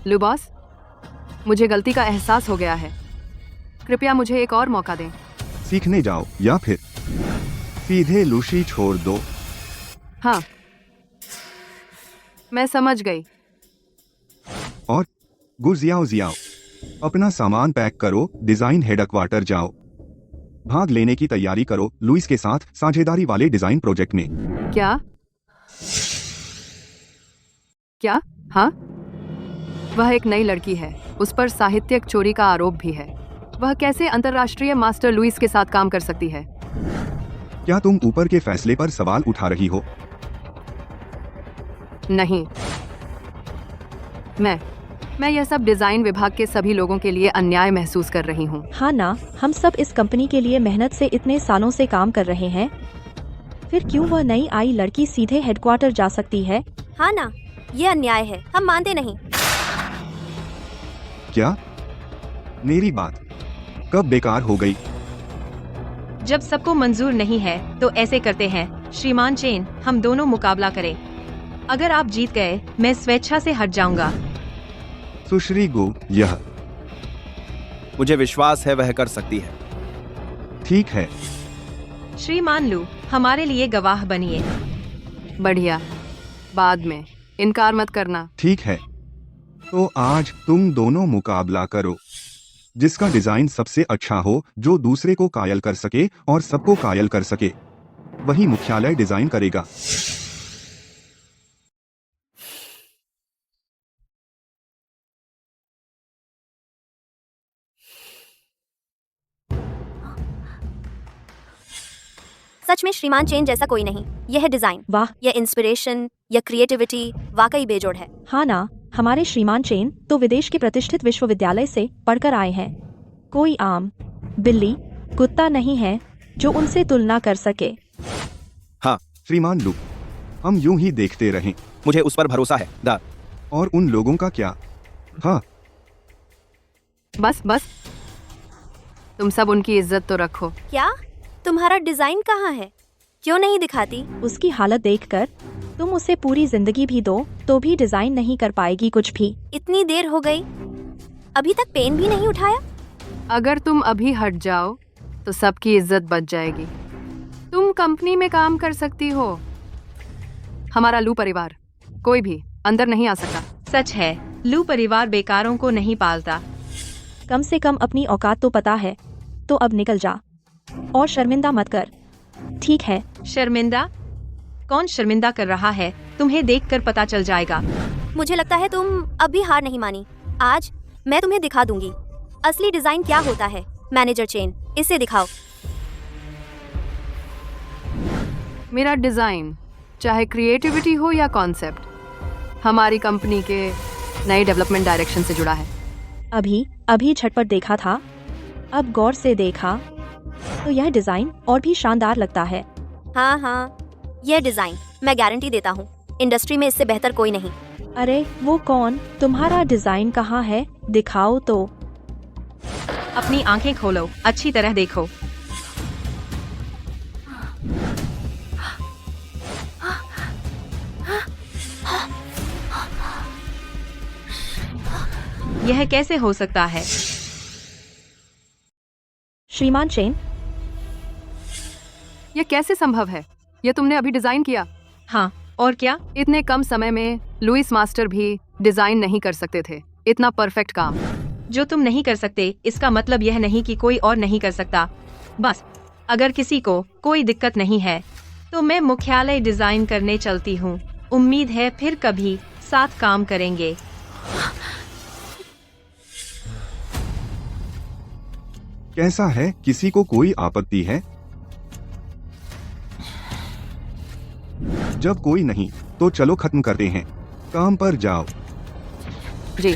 लू बॉस, मुझे गलती का एहसास हो गया है। कृपया मुझे एक और मौका दें। सीखने जाओ या फिर सीधे लूशी छोड़ दो। हाँ, मैं समझ गई। और गुजियाओ जियाओ, अपना सामान पैक करो, डिजाइन हेडक्वार्टर जाओ। भाग लेने की तैयारी करो लुइस के साथ साझेदारी वाले डिजाइन प्रोजेक्ट में। क्या? क्या? हाँ, वह एक नई लड़की है, उस पर साहित्यिक चोरी का आरोप भी है। वह कैसे अंतर्राष्ट्रीय मास्टर लुइस के साथ काम कर सकती है? क्या तुम ऊपर के फैसले पर सवाल उठा रही हो? नहीं, मैं यह सब डिजाइन विभाग के सभी लोगों के लिए अन्याय महसूस कर रही हूँ। हाँ ना, हम सब इस कंपनी के लिए मेहनत से इतने सालों से काम कर रहे हैं, फिर क्यों वह नई आई लड़की सीधे हेडक्वार्टर जा सकती है? हाँ ना, ये अन्याय है, हम मानते नहीं। क्या? मेरी बात कब बेकार हो गई? जब सबको मंजूर नहीं है तो ऐसे करते हैं। श्रीमान चेन, हम दोनों मुकाबला करें। अगर आप जीत गए मैं स्वेच्छा से हट जाऊंगा। सुश्री गो, यह मुझे विश्वास है वह कर सकती है। ठीक है। श्रीमान लू, हमारे लिए गवाह बनिए। बढ़िया, बाद में इनकार मत करना। ठीक है, तो आज तुम दोनों मुकाबला करो। जिसका डिजाइन सबसे अच्छा हो, जो दूसरे को कायल कर सके और सबको कायल कर सके, वही मुख्यालय डिजाइन करेगा। सच में श्रीमान चेन जैसा कोई नहीं। यह है डिजाइन, वाह, यह इंस्पिरेशन, यह क्रिएटिविटी वाकई बेजोड़ है। हाँ ना, हमारे श्रीमान चेन तो विदेश के प्रतिष्ठित विश्वविद्यालय से पढ़कर आए हैं। कोई आम बिल्ली कुत्ता नहीं है जो उनसे तुलना कर सके। हाँ, श्रीमान लू, हम यूं ही देखते रहें। मुझे उस पर भरोसा है दा। और उन लोगों का क्या? हाँ, बस बस, तुम सब उनकी इज्जत तो रखो। क्या तुम्हारा डिजाइन कहाँ है? क्यों नहीं दिखाती? उसकी हालत देखकर तुम उसे पूरी जिंदगी भी दो तो भी डिजाइन नहीं कर पाएगी कुछ भी। इतनी देर हो गई, अभी तक पेन भी नहीं उठाया। अगर तुम अभी हट जाओ तो सबकी इज्जत बच जाएगी। तुम कंपनी में काम कर सकती हो, हमारा लू परिवार कोई भी अंदर नहीं आ सकता। सच है, लू परिवार बेकारों को नहीं पालता। कम से कम अपनी औकात तो पता है, तो अब निकल जा और शर्मिंदा मत कर, ठीक है? शर्मिंदा? कौन शर्मिंदा कर रहा है? तुम्हें देखकर पता चल जाएगा। मुझे लगता है तुम अभी हार नहीं मानी। आज मैं तुम्हें दिखा दूंगी असली डिजाइन क्या होता है। मैनेजर चेन, इसे दिखाओ। मेरा डिजाइन, चाहे क्रिएटिविटी हो या कॉन्सेप्ट, हमारी कंपनी के नए डेवलपमेंट डायरेक्शन से जुड़ा है। अभी झटपट देखा था, अब गौर से देखा तो यह डिजाइन और भी शानदार लगता है। हाँ हाँ, यह डिजाइन मैं गारंटी देता हूँ, इंडस्ट्री में इससे बेहतर कोई नहीं। अरे वो कौन? तुम्हारा डिजाइन कहाँ है? दिखाओ तो। अपनी आंखें खोलो, अच्छी तरह देखो। यह कैसे हो सकता है? श्रीमान चेन, यह कैसे संभव है? यह तुमने अभी डिजाइन किया? हाँ, और क्या? इतने कम समय में लुइस मास्टर भी डिजाइन नहीं कर सकते थे इतना परफेक्ट काम। जो तुम नहीं कर सकते इसका मतलब यह नहीं कि कोई और नहीं कर सकता। बस अगर किसी को कोई दिक्कत नहीं है तो मैं मुख्यालय डिजाइन करने चलती हूँ। उम्मीद है फिर कभी साथ काम करेंगे। कैसा है? किसी को कोई आपत्ति है? जब कोई नहीं तो चलो खत्म करते हैं, काम पर जाओ। जी।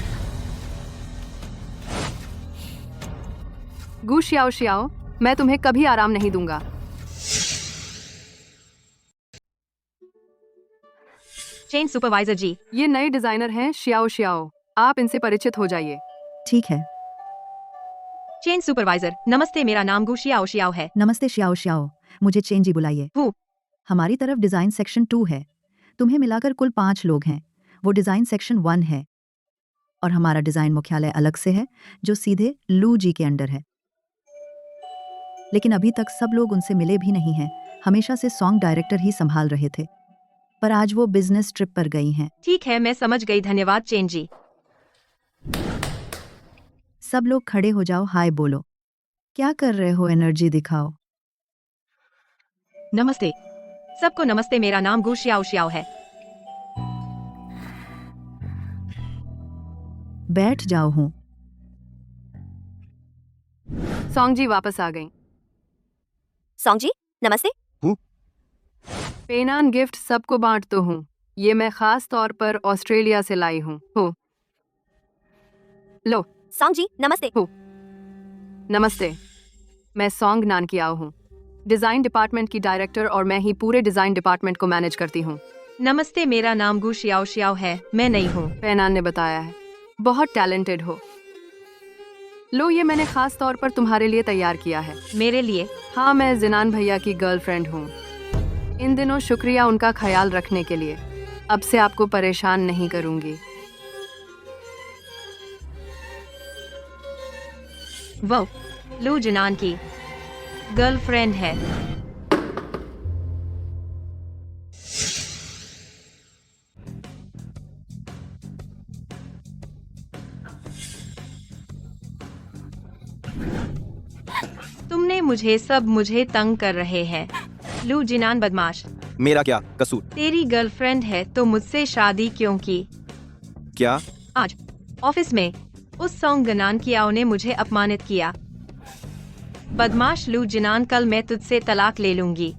गु शियाओ शियाओ, मैं तुम्हें कभी आराम नहीं दूंगा। चेन सुपरवाइजर जी, ये नए डिजाइनर हैं शियाओ शियाओ, आप इनसे परिचित हो जाइए। ठीक है। चेन सुपरवाइजर, नमस्ते, मेरा नाम गु शियाओ शियाओ है। नमस्ते श्याओ श्याओ, मुझे चेन जी बुलाइए। हूँ। हमारी तरफ डिजाइन सेक्शन 2 है, तुम्हें मिलाकर कुल 5 लोग हैं। वो डिजाइन सेक्शन 1 है और हमारा डिजाइन मुख्यालय अलग से है जो सीधे लू जी के अंडर है। लेकिन अभी तक सब लोग उनसे मिले भी नहीं हैं। हमेशा से सॉन्ग डायरेक्टर ही संभाल रहे थे, पर आज वो बिजनेस ट्रिप पर गई हैं। ठीक है, मैं समझ गई, धन्यवाद चेन जी। सब लोग खड़े हो जाओ, हाय बोलो। क्या कर रहे हो? एनर्जी दिखाओ। नमस्ते सबको, नमस्ते, मेरा नाम गु शियाओ शियाओ है। बैठ जाओ हूँ। सॉन्ग जी वापस आ गई। सॉन्ग जी नमस्ते। पेनान गिफ्ट सबको बांटता हूँ, ये मैं खास तौर पर ऑस्ट्रेलिया से लाई हूँ। हो लो। सॉन्ग जी नमस्ते। नमस्ते, मैं सॉन्ग नानकियाओ हूँ, डिजाइन डिपार्टमेंट की डायरेक्टर, और मैं ही पूरे डिजाइन डिपार्टमेंट को मैनेज करती हूँ। नमस्ते, मेरा नाम गु शियाओ शियाओ है, मैं नई हूँ। पेनान ने बताया है, बहुत टैलेंटेड हो। लो, ये मैंने खास तौर पर तुम्हारे लिए तैयार किया है। मेरे लिए? हाँ, मैं जिनान भैया की गर्लफ्रेंड हूँ। इन दिनों शुक्रिया उनका ख्याल रखने के लिए। अब से आपको परेशान नहीं करूंगी। वो लू जिनान की गर्लफ्रेंड है। तुमने मुझे तंग कर रहे हैं। लू जिनान बदमाश, मेरा क्या कसूर? तेरी गर्लफ्रेंड है तो मुझसे शादी क्यों की? क्या? आज ऑफिस में उस सॉन्ग गनान कियाओ ने मुझे अपमानित किया। बदमाश लू जिनान, कल मैं तुझसे तलाक ले लूंगी।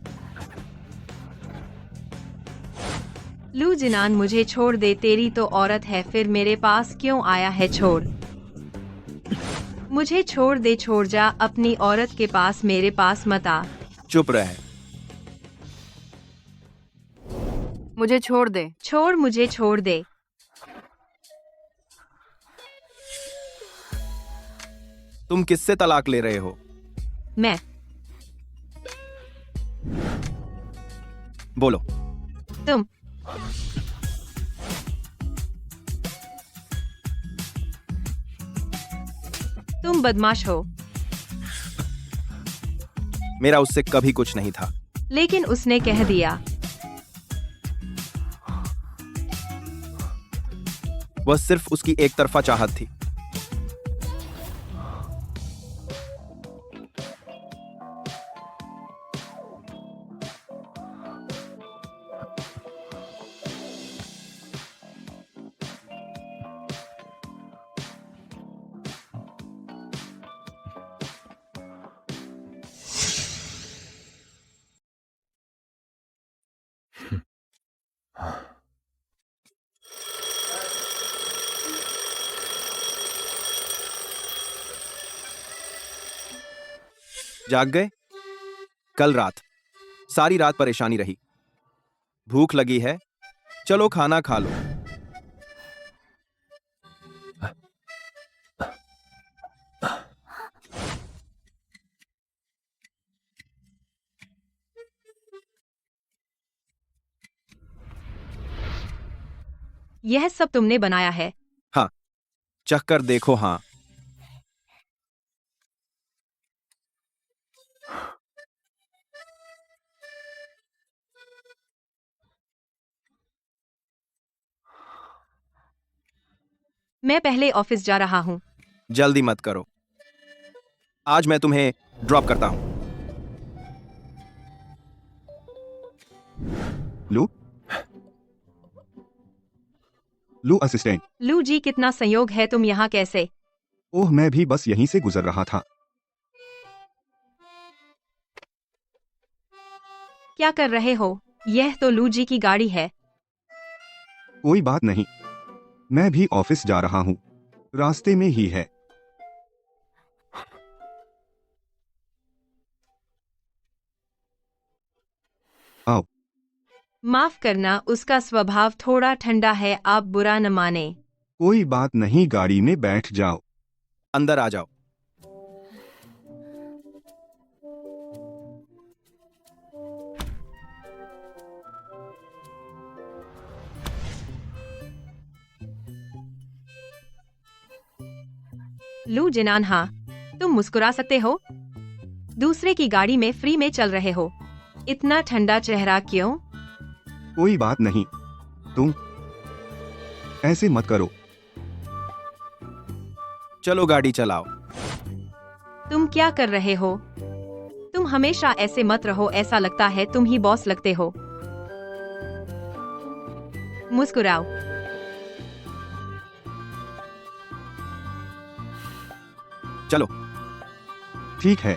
लू जिनान, मुझे छोड़ दे, तेरी तो औरत है, फिर मेरे पास क्यों आया है? छोड़, मुझे छोड़ दे, छोड़ जा अपनी औरत के पास, मेरे पास मत आ। चुप रहे। मुझे छोड़ दे। छोड़, मुझे छोड़ दे। तुम किससे तलाक ले रहे हो? मैं। बोलो। तुम। तुम बदमाश हो। मेरा उससे कभी कुछ नहीं था। लेकिन उसने कह दिया। वह सिर्फ उसकी एक तरफा चाहत थी। जाग गए? कल रात सारी रात परेशानी रही। भूख लगी है, चलो खाना खा लो। यह सब तुमने बनाया है? हाँ, चख कर देखो। हाँ, मैं पहले ऑफिस जा रहा हूँ। जल्दी मत करो, आज मैं तुम्हें ड्रॉप करता हूं। लू लू असिस्टेंट। लू जी, कितना संयोग है, तुम यहाँ कैसे? ओह, मैं भी बस यहीं से गुजर रहा था। क्या कर रहे हो? यह तो लू जी की गाड़ी है। कोई बात नहीं, मैं भी ऑफिस जा रहा हूँ, रास्ते में ही है। आओ। माफ करना, उसका स्वभाव थोड़ा ठंडा है, आप बुरा न माने। कोई बात नहीं, गाड़ी में बैठ जाओ। अंदर आ जाओ। लू जिनान, हाँ, तुम मुस्कुरा सकते हो? दूसरे की गाड़ी में फ्री में चल रहे हो, इतना ठंडा चेहरा क्यों? कोई बात नहीं, तुम ऐसे मत करो। चलो गाड़ी चलाओ। तुम क्या कर रहे हो? तुम हमेशा ऐसे मत रहो, ऐसा लगता है तुम ही बॉस लगते हो। मुस्कुराओ। चलो। ठीक है।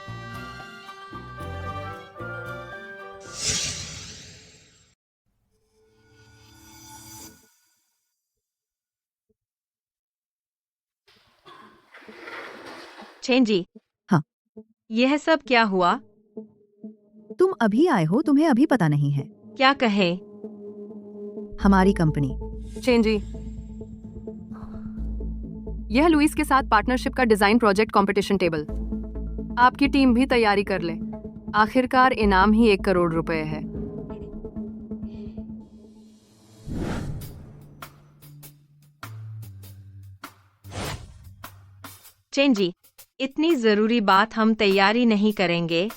चेन जी। हाँ। यह सब क्या हुआ? तुम अभी आए हो, तुम्हें अभी पता नहीं है। क्या कहे? हमारी कंपनी। चेन जी, यह लुइस के साथ पार्टनरशिप का डिजाइन प्रोजेक्ट कंपटीशन टेबल। आपकी टीम भी तैयारी कर ले, आखिरकार इनाम ही 1 करोड़ रुपए है। चेन जी, इतनी जरूरी बात हम तैयारी नहीं करेंगे?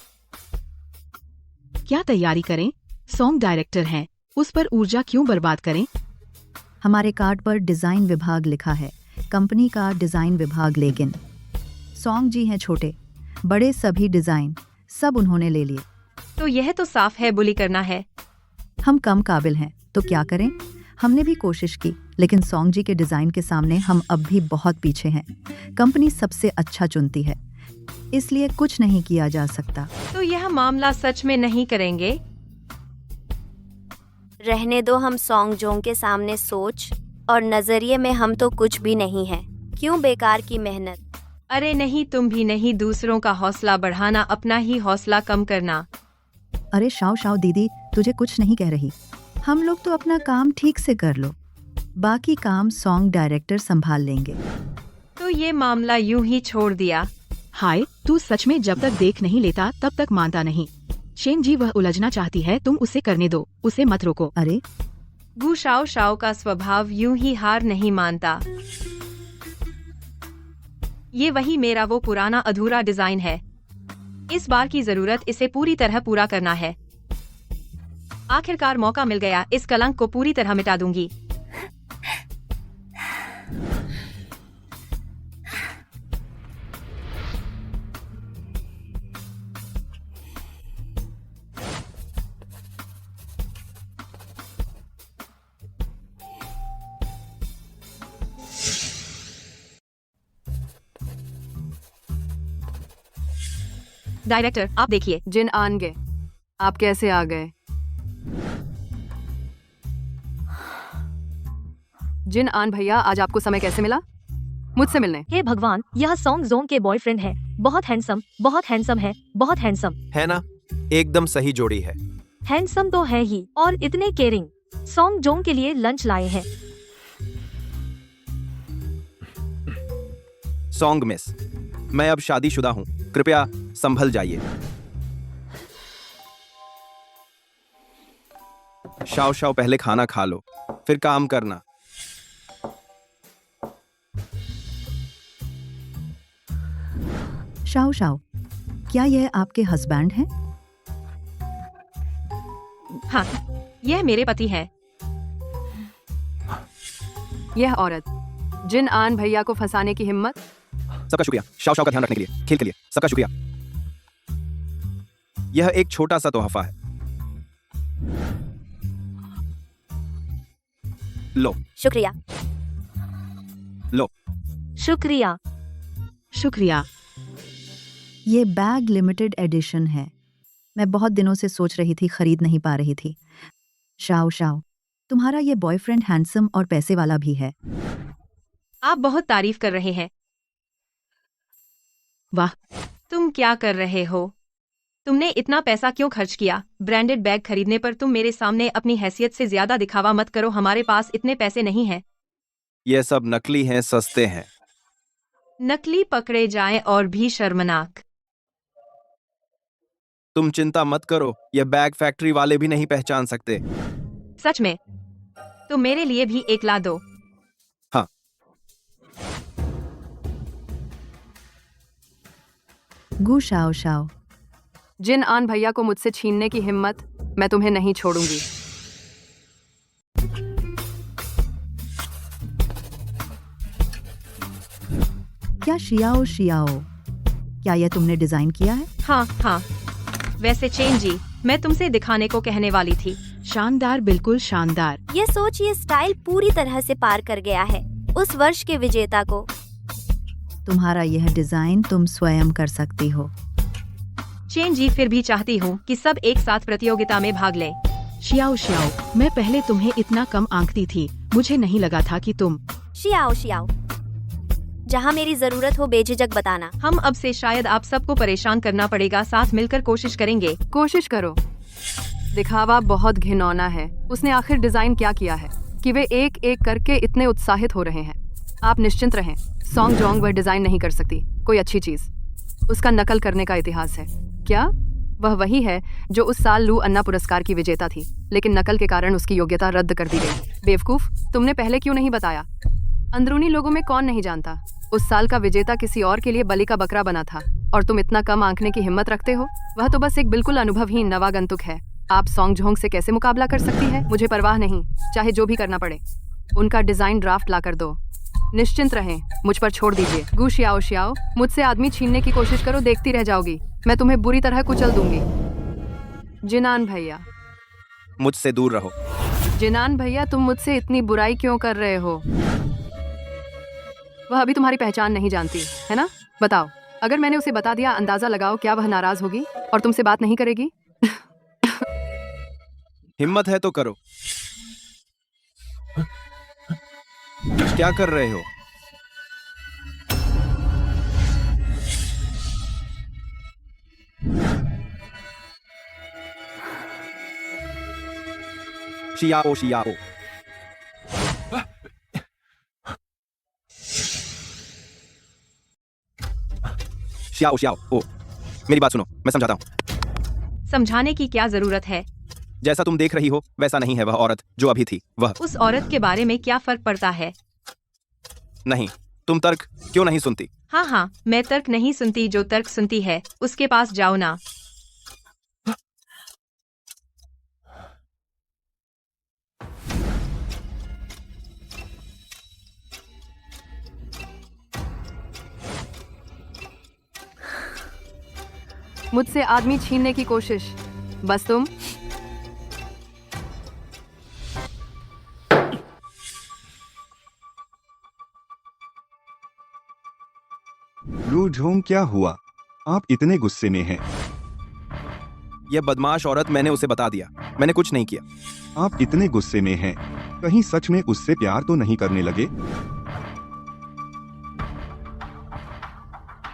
क्या तैयारी करें? सॉन्ग डायरेक्टर हैं, उस पर ऊर्जा क्यों बर्बाद करें? हमारे कार्ड पर डिज़ाइन विभाग लिखा है, कंपनी का डिज़ाइन विभाग, लेकिन सॉन्ग जी हैं छोटे बड़े सभी डिज़ाइन सब उन्होंने ले लिए। तो यह तो साफ है बुली करना है। हम कम काबिल हैं तो क्या करें? हमने भी कोशिश की, लेकिन सॉन्ग जी के डिज़ाइन के सामने हम अब भी बहुत पीछे हैं। कंपनी सबसे अच्छा चुनती है, इसलिए कुछ नहीं किया जा सकता। तो यह मामला सच में नहीं करेंगे? रहने दो, हम सॉन्ग जोंग के सामने सोच और नजरिए में हम तो कुछ भी नहीं है। क्यों बेकार की मेहनत? अरे नहीं, तुम भी नहीं, दूसरों का हौसला बढ़ाना, अपना ही हौसला कम करना। अरे शाओ शाओ दीदी, तुझे कुछ नहीं कह रही। हम लोग तो अपना काम ठीक से कर लो, बाकी काम सॉन्ग डायरेक्टर संभाल लेंगे। तो ये मामला यूं ही छोड़ दिया? हाय, तू सच में जब तक देख नहीं लेता तब तक मानता नहीं। शेन जी वह उलझना चाहती है, तुम उसे करने दो, उसे मत रोको। अरे गु शाओ शाओ का स्वभाव यूं ही हार नहीं मानता। ये वही मेरा वो पुराना अधूरा डिजाइन है। इस बार की जरूरत इसे पूरी तरह पूरा करना है। आखिरकार मौका मिल गया, इस कलंक को पूरी तरह मिटा दूंगी। डायरेक्टर आप देखिए। जिन आन गए, आप कैसे आ गए? जिन आन भैया, आज आपको समय कैसे मिला मुझसे मिलने? हे भगवान, यह सॉन्ग जोंग के बॉयफ्रेंड है। बहुत हैंडसम है, बहुत हैंडसम। है ना, एकदम सही जोड़ी है। हैंडसम तो है ही, और इतने केयरिंग। सॉन्ग जोंग के लिए लंच लाए हैं। सॉन्ग मिस, मैं अब शादीशुदा हूँ, कृपया संभल जाइए। शाओ शाओ, पहले खाना खा लो, फिर काम करना। शाओ शाओ, क्या यह आपके हस्बैंड हैं? हाँ, यह मेरे पति है। यह औरत, जिन आन भैया को फंसाने की हिम्मत। सबका शुक्रिया शाओ शाओ का ध्यान रखने के लिए, खेल के लिए सबका शुक्रिया। यह एक छोटा सा तोहफा है। लो। शुक्रिया। लो। शुक्रिया। शुक्रिया। ये बैग लिमिटेड एडिशन है। मैं बहुत दिनों से सोच रही थी, खरीद नहीं पा रही थी। शाओ शाओ, तुम्हारा ये बॉयफ्रेंड हैंडसम और पैसे वाला भी है। आप बहुत तारीफ कर रहे हैं। वाह, तुम क्या कर रहे हो? तुमने इतना पैसा क्यों खर्च किया ब्रांडेड बैग खरीदने पर? तुम मेरे सामने अपनी हैसियत से ज्यादा दिखावा मत करो, हमारे पास इतने पैसे नहीं हैं। यह सब नकली हैं, सस्ते हैं। नकली पकड़े जाएं और भी शर्मनाक। तुम चिंता मत करो, यह बैग फैक्ट्री वाले भी नहीं पहचान सकते। सच में? तो मेरे लिए भी एक ला दो। हाँ। गु शाओ शाओ, जिन आन भैया को मुझसे छीनने की हिम्मत, मैं तुम्हें नहीं छोड़ूंगी। क्या शियाओ शियाओ, क्या यह तुमने डिजाइन किया है? हाँ हाँ, वैसे चेन जी, मैं तुमसे दिखाने को कहने वाली थी। शानदार, बिल्कुल शानदार। ये सोच, ये स्टाइल पूरी तरह से पार कर गया है उस वर्ष के विजेता को। तुम्हारा यह डिजाइन तुम स्वयं कर सकती हो। चेन जी, फिर भी चाहती हूँ कि सब एक साथ प्रतियोगिता में भाग लें। शियाओ शियाओ, मैं पहले तुम्हें इतना कम आंकती थी, मुझे नहीं लगा था कि तुम। शियाओ शियाओ, जहाँ मेरी जरूरत हो बेझिझक बताना। हम अब से शायद आप सबको परेशान करना पड़ेगा, साथ मिलकर कोशिश करेंगे। कोशिश करो। दिखावा बहुत घिनौना है। उसने आखिर डिजाइन क्या किया है कि वे एक एक करके इतने उत्साहित हो रहे हैं। आप निश्चिंत रहें, सॉन्ग जोंग वह डिजाइन नहीं कर सकती कोई अच्छी चीज। उसका नकल करने का इतिहास है। क्या वह वही है जो उस साल लू अन्ना पुरस्कार की विजेता थी, लेकिन नकल के कारण उसकी योग्यता रद्द कर दी गई? बेवकूफ, तुमने पहले क्यों नहीं बताया? अंदरूनी लोगों में कौन नहीं जानता, उस साल का विजेता किसी और के लिए बलि का बकरा बना था और तुम इतना कम आंकने की हिम्मत रखते हो? वह तो बस एक बिल्कुल अनुभवहीन नवागंतुक है। आप सॉन्ग झोंग से कैसे मुकाबला कर सकती है? मुझे परवाह नहीं, चाहे जो भी करना पड़े। उनका डिजाइन ड्राफ्ट ला कर दो। निश्चिंत रहें, मुझ पर छोड़ दीजिए। गु शियाओ शियाओ, मुझसे आदमी छीनने की कोशिश करो, देखती रह जाओगी। मैं तुम्हें बुरी तरह कुचल दूंगी। जिनान भैया, मुझसे दूर रहो। जिनान भैया, तुम मुझसे इतनी बुराई क्यों कर रहे हो? वह अभी तुम्हारी पहचान नहीं जानती है ना? बताओ, अगर मैंने उसे बता दिया, अंदाजा लगाओ क्या वह नाराज होगी और तुमसे बात नहीं करेगी? हिम्मत है तो करो। क्या कर रहे हो? शियाओ शियाओ, शियाओ शियाओ, ओ मेरी बात सुनो, मैं समझाता हूं। समझाने की क्या जरूरत है? जैसा तुम देख रही हो वैसा नहीं है वह औरत जो अभी थी। वह उस औरत के बारे में क्या फर्क पड़ता है? नहीं, तुम तर्क क्यों नहीं सुनती? हाँ हाँ, मैं तर्क नहीं सुनती। जो तर्क सुनती है उसके पास जाओ ना। मुझसे आदमी छीनने की कोशिश, बस तुम। लू झोंग, क्या हुआ? आप इतने गुस्से में हैं। यह बदमाश औरत, मैंने उसे बता दिया, मैंने कुछ नहीं किया। आप इतने गुस्से में हैं, कहीं सच में उससे प्यार तो नहीं करने लगे?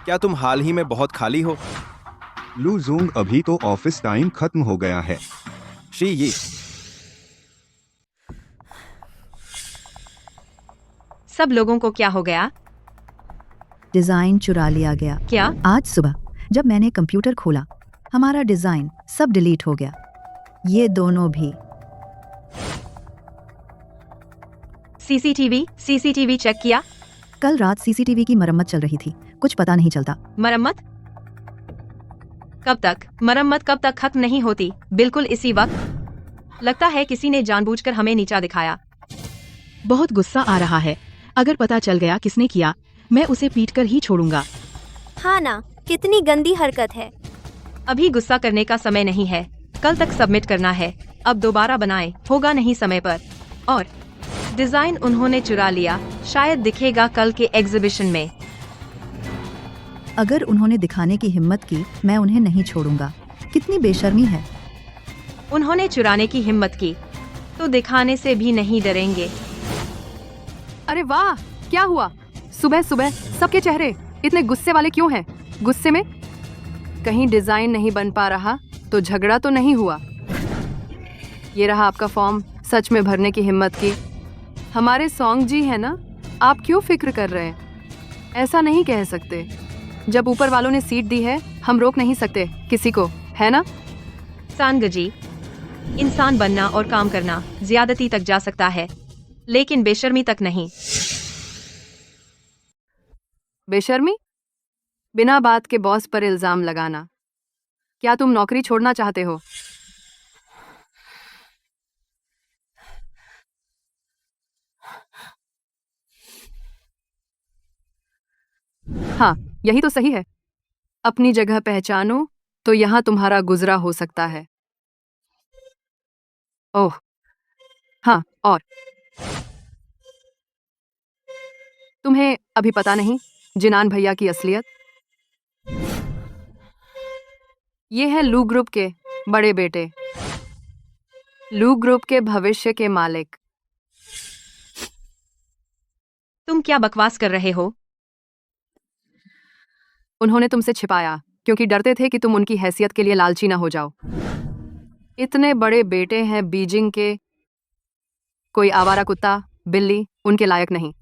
क्या तुम हाल ही में बहुत खाली हो? लू जोंग, अभी तो ऑफिस टाइम खत्म हो गया है। शी ये सब लोगों को क्या हो गया? डिजाइन चुरा लिया गया। क्या? आज सुबह जब मैंने कंप्यूटर खोला, हमारा डिजाइन सब डिलीट हो गया। ये दोनों भी। सीसीटीवी चेक किया? कल रात सीसीटीवी की मरम्मत चल रही थी, कुछ पता नहीं चलता। मरम्मत कब तक खत्म नहीं होती? बिल्कुल इसी वक्त। लगता है किसी ने जानबूझकर हमें नीचा दिखाया। बहुत गुस्सा आ रहा है। अगर पता चल गया किसने किया, मैं उसे पीट कर ही छोड़ूंगा। हाँ ना, कितनी गंदी हरकत है। अभी गुस्सा करने का समय नहीं है, कल तक सबमिट करना है। अब दोबारा बनाए, होगा नहीं समय पर। और डिजाइन उन्होंने चुरा लिया, शायद दिखेगा कल के एग्जीबिशन में। अगर उन्होंने दिखाने की हिम्मत की, मैं उन्हें नहीं छोड़ूंगा। कितनी बेशर्मी है। उन्होंने चुराने की हिम्मत की तो दिखाने से भी नहीं डरेंगे। अरे वाह, क्या हुआ? सुबह सुबह सबके चेहरे इतने गुस्से वाले क्यों हैं? गुस्से में? कहीं डिजाइन नहीं बन पा रहा तो झगड़ा तो नहीं हुआ? ये रहा आपका फॉर्म, सच में भरने की हिम्मत की। हमारे सॉन्ग जी है ना, आप क्यों फिक्र कर रहे हैं? ऐसा नहीं कह सकते। जब ऊपर वालों ने सीट दी है, हम रोक नहीं सकते किसी को, है ना? सांग जी, इंसान बनना और काम करना ज्यादती तक जा सकता है, लेकिन बेशर्मी तक नहीं। बेशर्मी? बिना बात के बॉस पर इल्जाम लगाना। क्या तुम नौकरी छोड़ना चाहते हो? हाँ, यही तो सही है। अपनी जगह पहचानो तो यहाँ तुम्हारा गुजरा हो सकता है। ओह हाँ, और तुम्हें अभी पता नहीं जिनान भैया की असलियत? ये है लू ग्रुप के बड़े बेटे, लू ग्रुप के भविष्य के मालिक। तुम क्या बकवास कर रहे हो? उन्होंने तुमसे छिपाया क्योंकि डरते थे कि तुम उनकी हैसियत के लिए लालची ना हो जाओ। इतने बड़े बेटे हैं बीजिंग के, कोई आवारा कुत्ता बिल्ली उनके लायक नहीं।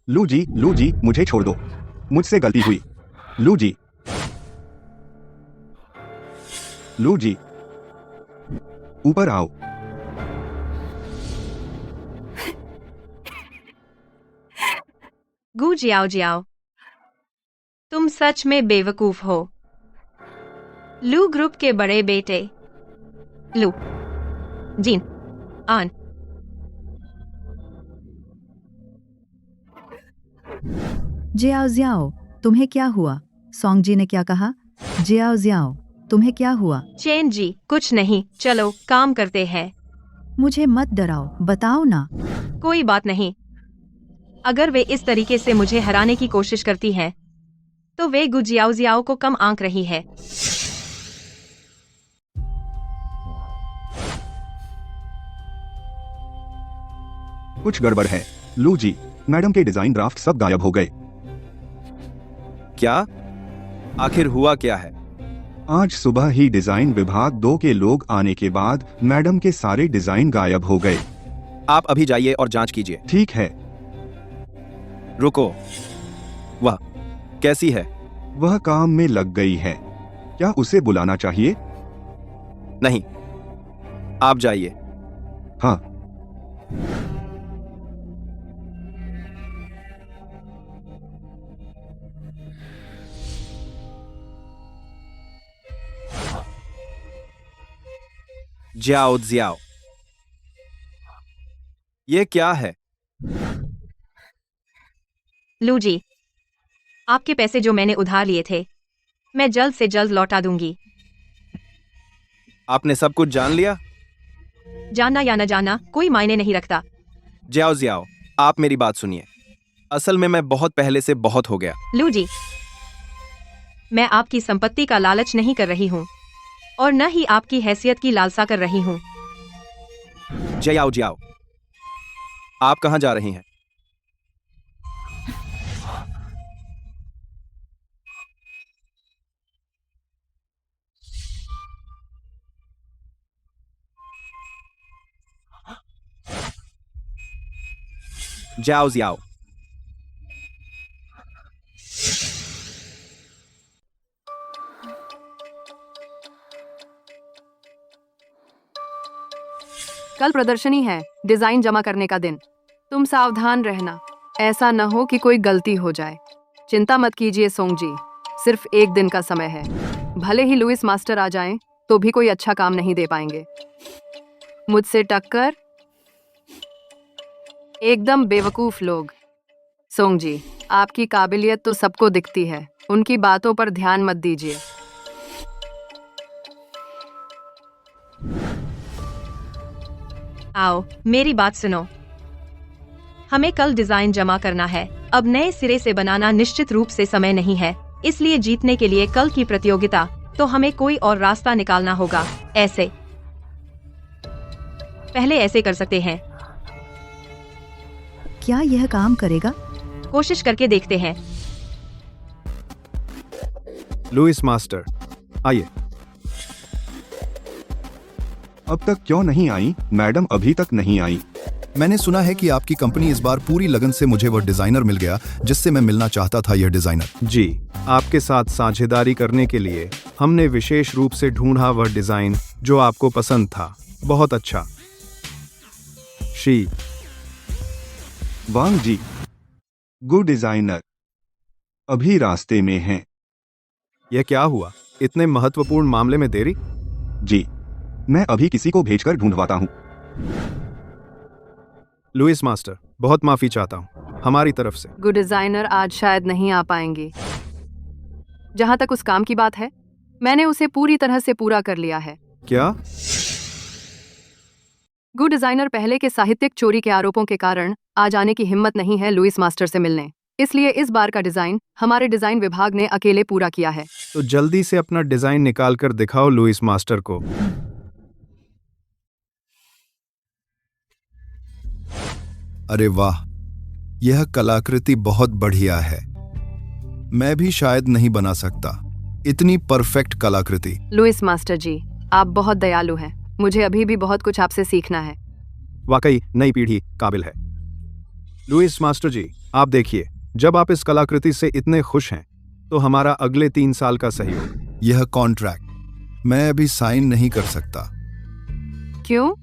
लू जी, मुझे छोड़ दो, मुझसे गलती हुई। लू जी, ऊपर आओ। गू जियाओ जियाओ, तुम सच में बेवकूफ हो। लू ग्रुप के बड़े बेटे लू जीन आन। जियाओ जियाओ, तुम्हें क्या हुआ? सोंग जी ने क्या कहा? जियाओ जियाओ, तुम्हें क्या हुआ? चेन जी कुछ नहीं, चलो काम करते हैं। मुझे मत डराओ, बताओ ना। कोई बात नहीं, अगर वे इस तरीके से मुझे हराने की कोशिश करती हैं, तो वे गु जियाओ जियाओ को कम आंक रही है। कुछ गड़बड़ है। लू जी, मैडम के डिजाइन ड्राफ्ट सब गायब हो गए। क्या? आखिर हुआ क्या है? आज सुबह ही डिजाइन विभाग 2 के लोग आने के बाद मैडम के सारे डिजाइन गायब हो गए। आप अभी जाइए और जांच कीजिए। ठीक है। रुको, वह कैसी है? वह काम में लग गई है। क्या उसे बुलाना चाहिए? नहीं, आप जाइए। हाँ। जियाओ जियाओ, ये क्या है? लू जी, आपके पैसे जो मैंने उधार लिए थे, मैं जल्द से जल्द लौटा दूंगी। आपने सब कुछ जान लिया? जानना या न जानना कोई मायने नहीं रखता। जियाओ जियाओ, आप मेरी बात सुनिए। असल में मैं बहुत पहले से बहुत हो गया। लू जी, मैं आपकी संपत्ति का लालच नहीं कर रही हूँ और न ही आपकी हैसियत की लालसा कर रही हूँ। जियाओ जियाओ, आप कहाँ जा रही हैं? जाओ जियाओ। कल प्रदर्शनी है, डिजाइन जमा करने का दिन। तुम सावधान रहना, ऐसा न हो कि कोई गलती हो जाए। चिंता मत कीजिए सोंग जी, सिर्फ एक दिन का समय है। भले ही लुइस मास्टर आ जाएं, तो भी कोई अच्छा काम नहीं दे पाएंगे। मुझसे टक्कर? एकदम बेवकूफ लोग। सोंग जी, आपकी काबिलियत तो सबको दिखती है, उनकी बातों पर ध्यान मत दीजिए। आओ, मेरी बात सुनो। हमें कल डिजाइन जमा करना है। अब नए सिरे से बनाना निश्चित रूप से समय नहीं है, इसलिए जीतने के लिए कल की प्रतियोगिता, तो हमें कोई और रास्ता निकालना होगा। ऐसे पहले ऐसे कर सकते हैं। क्या यह काम करेगा? कोशिश करके देखते हैं। लुइस मास्टर, आइए। अब तक क्यों नहीं आई? मैडम अभी तक नहीं आई। मैंने सुना है कि आपकी कंपनी इस बार पूरी लगन से मुझे वह डिजाइनर मिल गया जिससे मैं मिलना चाहता था। यह डिजाइनर जी, आपके साथ साझेदारी करने के लिए हमने विशेष रूप से ढूंढा वह डिजाइन जो आपको पसंद था। बहुत अच्छा। Xi Wang ji, good designer अभी रास्ते में हैं। यह क्या हुआ? इतने महत्वपूर्ण मामले में देरी? जी, मैं अभी किसी को भेजकर ढूंढवाता हूँ। लुइस मास्टर, बहुत माफी चाहता हूँ हमारी तरफ से। गुड डिजाइनर आज शायद नहीं आ पाएंगी। जहां तक उस काम की बात है, मैंने उसे पूरी तरह से पूरा कर लिया है। क्या? गुड डिजाइनर पहले के साहित्यिक चोरी के आरोपों के कारण आज आने की हिम्मत नहीं है लुइस मास्टर से मिलने, इसलिए इस बार का डिजाइन हमारे डिजाइन विभाग ने अकेले पूरा किया है। तो जल्दी से अपना डिजाइन निकाल कर दिखाओ लुइस मास्टर को। अरे वाह, यह कलाकृति बहुत बढ़िया है। मैं भी शायद नहीं बना सकता इतनी परफेक्ट कलाकृति। लुइस मास्टर जी, आप बहुत दयालु हैं। मुझे अभी भी बहुत कुछ आपसे सीखना है। वाकई नई पीढ़ी काबिल है। लुइस मास्टर जी, आप देखिए, जब आप इस कलाकृति से इतने खुश हैं, तो हमारा अगले 3 साल का सहयोग। यह कॉन्ट्रैक्ट मैं अभी साइन नहीं कर सकता। क्यों?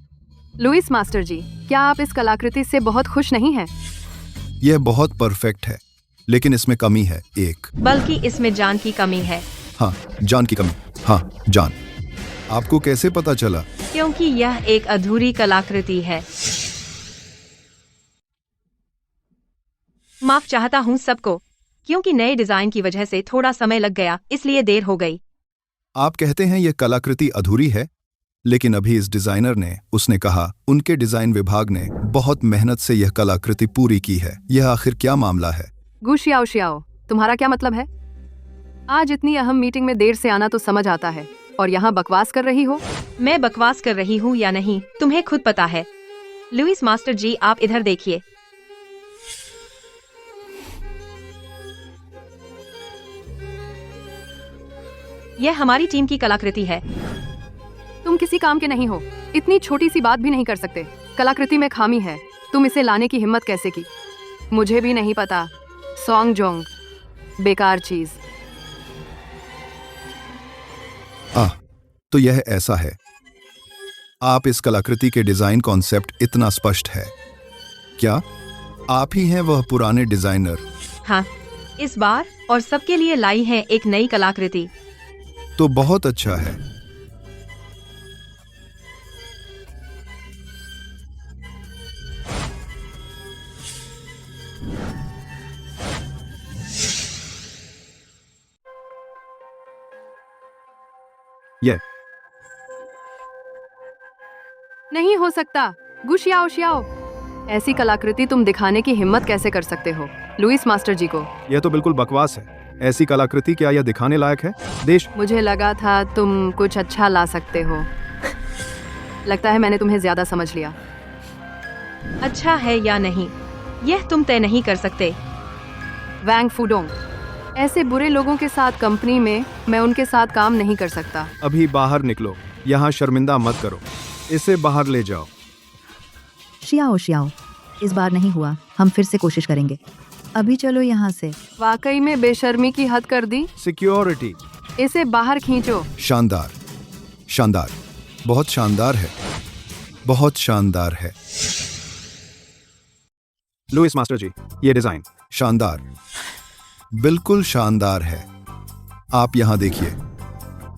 लुइस मास्टर जी, क्या आप इस कलाकृति से बहुत खुश नहीं हैं? यह बहुत परफेक्ट है। लेकिन इसमें कमी है एक। बल्कि इसमें जान की कमी है, हाँ, जान की कमी। हाँ, जान। आपको कैसे पता चला? क्योंकि यह एक अधूरी कलाकृति है। माफ चाहता हूँ सबको, क्योंकि नए डिजाइन की वजह से थोड़ा समय लग गया, इसलिए देर हो गई। आप कहते हैं यह कलाकृति अधूरी है, लेकिन अभी इस डिजाइनर ने, उसने कहा उनके डिजाइन विभाग ने बहुत मेहनत से यह कलाकृति पूरी की है। यह आखिर क्या मामला है? गु शियाओ शियाओ, तुम्हारा क्या मतलब है? आज इतनी अहम मीटिंग में देर से आना तो समझ आता है, और यहाँ बकवास कर रही हो। मैं बकवास कर रही हूँ या नहीं, तुम्हें खुद पता है। लुइस मास्टर जी, आप इधर देखिए। यह हमारी टीम की कलाकृति है। तुम किसी काम के नहीं हो, इतनी छोटी सी बात भी नहीं कर सकते। कलाकृति में खामी है, तुम इसे लाने की हिम्मत कैसे की? मुझे भी नहीं पता। सॉन्ग जोंग, बेकार चीज। तो यह ऐसा है। आप इस कलाकृति के डिजाइन कॉन्सेप्ट इतना स्पष्ट है। क्या आप ही हैं वह पुराने डिजाइनर? हाँ, इस बार और सबके लिए लाई है एक नई कलाकृति। तो बहुत अच्छा है। ये नहीं हो सकता। गु शियाओ शियाओ, ऐसी कलाकृति तुम दिखाने की हिम्मत कैसे कर सकते हो लुइस मास्टर जी को? यह तो बिल्कुल बकवास है। ऐसी कलाकृति क्या यह दिखाने लायक है? देश मुझे लगा था तुम कुछ अच्छा ला सकते हो। लगता है मैंने तुम्हें ज्यादा समझ लिया। अच्छा है या नहीं, यह तुम तय नहीं कर सकते। वैंग फूडोंग, ऐसे बुरे लोगों के साथ कंपनी में मैं उनके साथ काम नहीं कर सकता। अभी बाहर निकलो, यहाँ शर्मिंदा मत करो। इसे बाहर ले जाओ। शियाओ शियाओ, इस बार नहीं हुआ, हम फिर से कोशिश करेंगे। अभी चलो यहाँ से। वाकई में बेशर्मी की हद कर दी। सिक्योरिटी, इसे बाहर खींचो। शानदार, शानदार, बहुत शानदार है, बहुत शानदार है। लुइस मास्टर जी, ये डिजाइन शानदार, बिल्कुल शानदार है। आप यहाँ देखिए,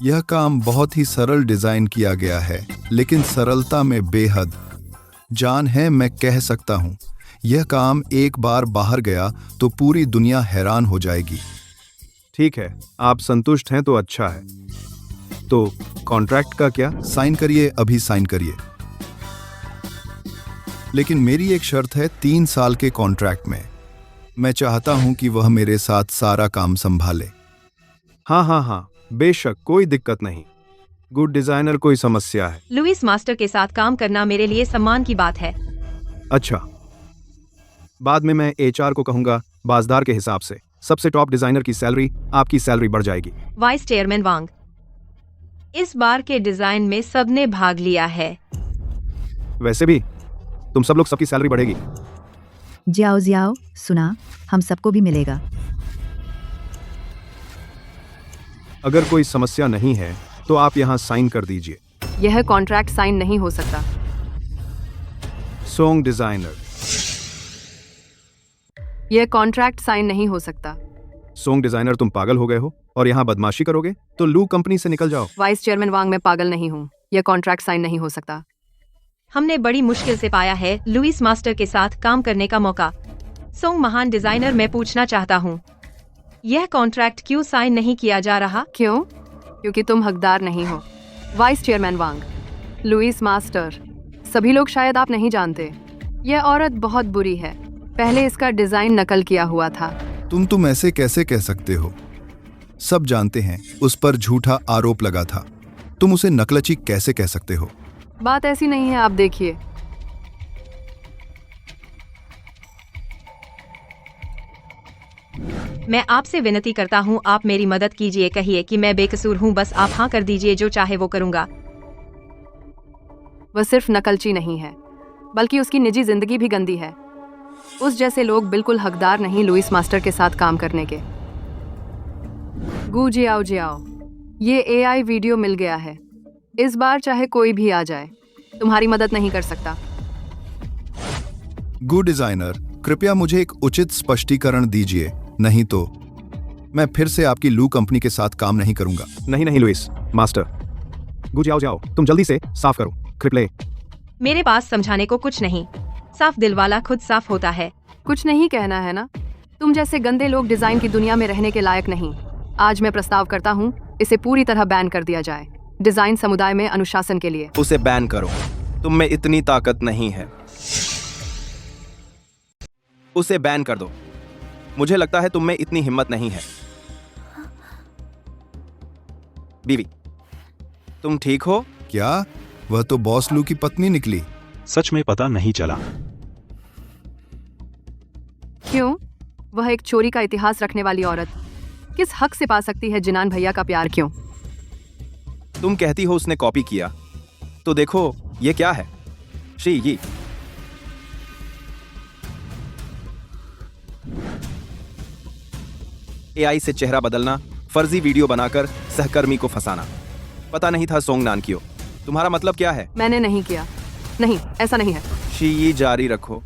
यह काम बहुत ही सरल डिजाइन किया गया है, लेकिन सरलता में बेहद जान है। मैं कह सकता हूँ, यह काम एक बार बाहर गया तो पूरी दुनिया हैरान हो जाएगी। ठीक है, आप संतुष्ट हैं तो अच्छा है। तो कॉन्ट्रैक्ट का क्या? साइन करिए, अभी साइन करिए। लेकिन मेरी एक शर्त है 3 साल के कॉन्ट्रैक्ट में। मैं चाहता हूं कि वह मेरे साथ सारा काम संभाले। हाँ, बेशक, कोई दिक्कत नहीं। गुड डिजाइनर, कोई समस्या है? लुइस मास्टर के साथ काम करना मेरे लिए सम्मान की बात है। अच्छा, बाद में मैं HR को कहूंगा, बाजदार के हिसाब से सबसे टॉप डिजाइनर की सैलरी, आपकी सैलरी बढ़ जाएगी। वाइस चेयरमैन वांग, इस बार के डिजाइन में सबने भाग लिया है। वैसे भी तुम सब लोग, सबकी सैलरी बढ़ेगी। जियाओ जियाओ, सुना, हम सबको भी मिलेगा। अगर कोई समस्या नहीं है तो आप यहाँ साइन कर दीजिए। यह कॉन्ट्रैक्ट साइन नहीं हो सकता। सॉन्ग डिजाइनर, यह कॉन्ट्रैक्ट साइन नहीं हो सकता। सॉन्ग डिजाइनर, तुम पागल हो गए हो और यहाँ बदमाशी करोगे तो लू कंपनी से निकल जाओ। वाइस चेयरमैन वांग, मैं पागल नहीं हूँ। यह कॉन्ट्रैक्ट साइन नहीं हो सकता। हमने बड़ी मुश्किल से पाया है लुइस मास्टर के साथ काम करने का मौका। सोंग महान डिजाइनर, मैं पूछना चाहता हूँ, यह कॉन्ट्रैक्ट क्यों साइन नहीं किया जा रहा? क्यों? क्योंकि तुम हकदार नहीं हो। वाइस चेयरमैन वांग, लुइस मास्टर, सभी लोग शायद आप नहीं जानते, यह औरत बहुत बुरी है। पहले इसका डिजाइन नकल किया हुआ था। तुम ऐसे कैसे कह सकते हो? सब जानते हैं उस पर झूठा आरोप लगा था। तुम उसे नकलची कैसे कह सकते हो? बात ऐसी नहीं है, आप देखिए। मैं आपसे विनती करता हूँ, आप मेरी मदद कीजिए। कहिए कि मैं बेकसूर हूँ, बस आप हाँ कर दीजिए, जो चाहे वो करूँगा। वह सिर्फ नकलची नहीं है, बल्कि उसकी निजी जिंदगी भी गंदी है। उस जैसे लोग बिल्कुल हकदार नहीं लुइस मास्टर के साथ काम करने के। गू जियाओ जियाओ, ये AI वीडियो मिल गया है। इस बार चाहे कोई भी आ जाए, तुम्हारी मदद नहीं कर सकता। गुड डिजाइनर, कृपया मुझे एक उचित स्पष्टीकरण दीजिए। नहीं तो मैं फिर से आपकी लू कंपनी के साथ काम नहीं करूंगा। नहीं नहीं लुइस, मास्टर। गु जाओ जाओ, तुम जल्दी से साफ करो। क्रिप्ले। मेरे पास समझाने को कुछ नहीं, साफ दिल वाला खुद साफ होता है। कुछ नहीं कहना है ना। तुम जैसे गंदे लोग डिजाइन की दुनिया में रहने के लायक नहीं। आज मैं प्रस्ताव करता हूँ, इसे पूरी तरह बैन कर दिया जाए, डिजाइन समुदाय में अनुशासन के लिए। उसे बैन करो, तुम में इतनी ताकत नहीं है। उसे बैन कर दो। मुझे लगता है तुम में इतनी हिम्मत नहीं है। बीवी, तुम ठीक हो? क्या वह तो बॉस लू की पत्नी निकली? सच में पता नहीं चला। क्यों? वह एक चोरी का इतिहास रखने वाली औरत किस हक से पा सकती है जिनान भैया का प्यार? क्यों? तुम कहती हो उसने कॉपी किया, तो देखो ये क्या है। शी ये AI से चेहरा बदलना, फर्जी वीडियो बनाकर सहकर्मी को फंसाना। पता नहीं था सोंग नान कियो। तुम्हारा मतलब क्या है? मैंने नहीं किया। नहीं, ऐसा नहीं है। शी ये जारी रखो।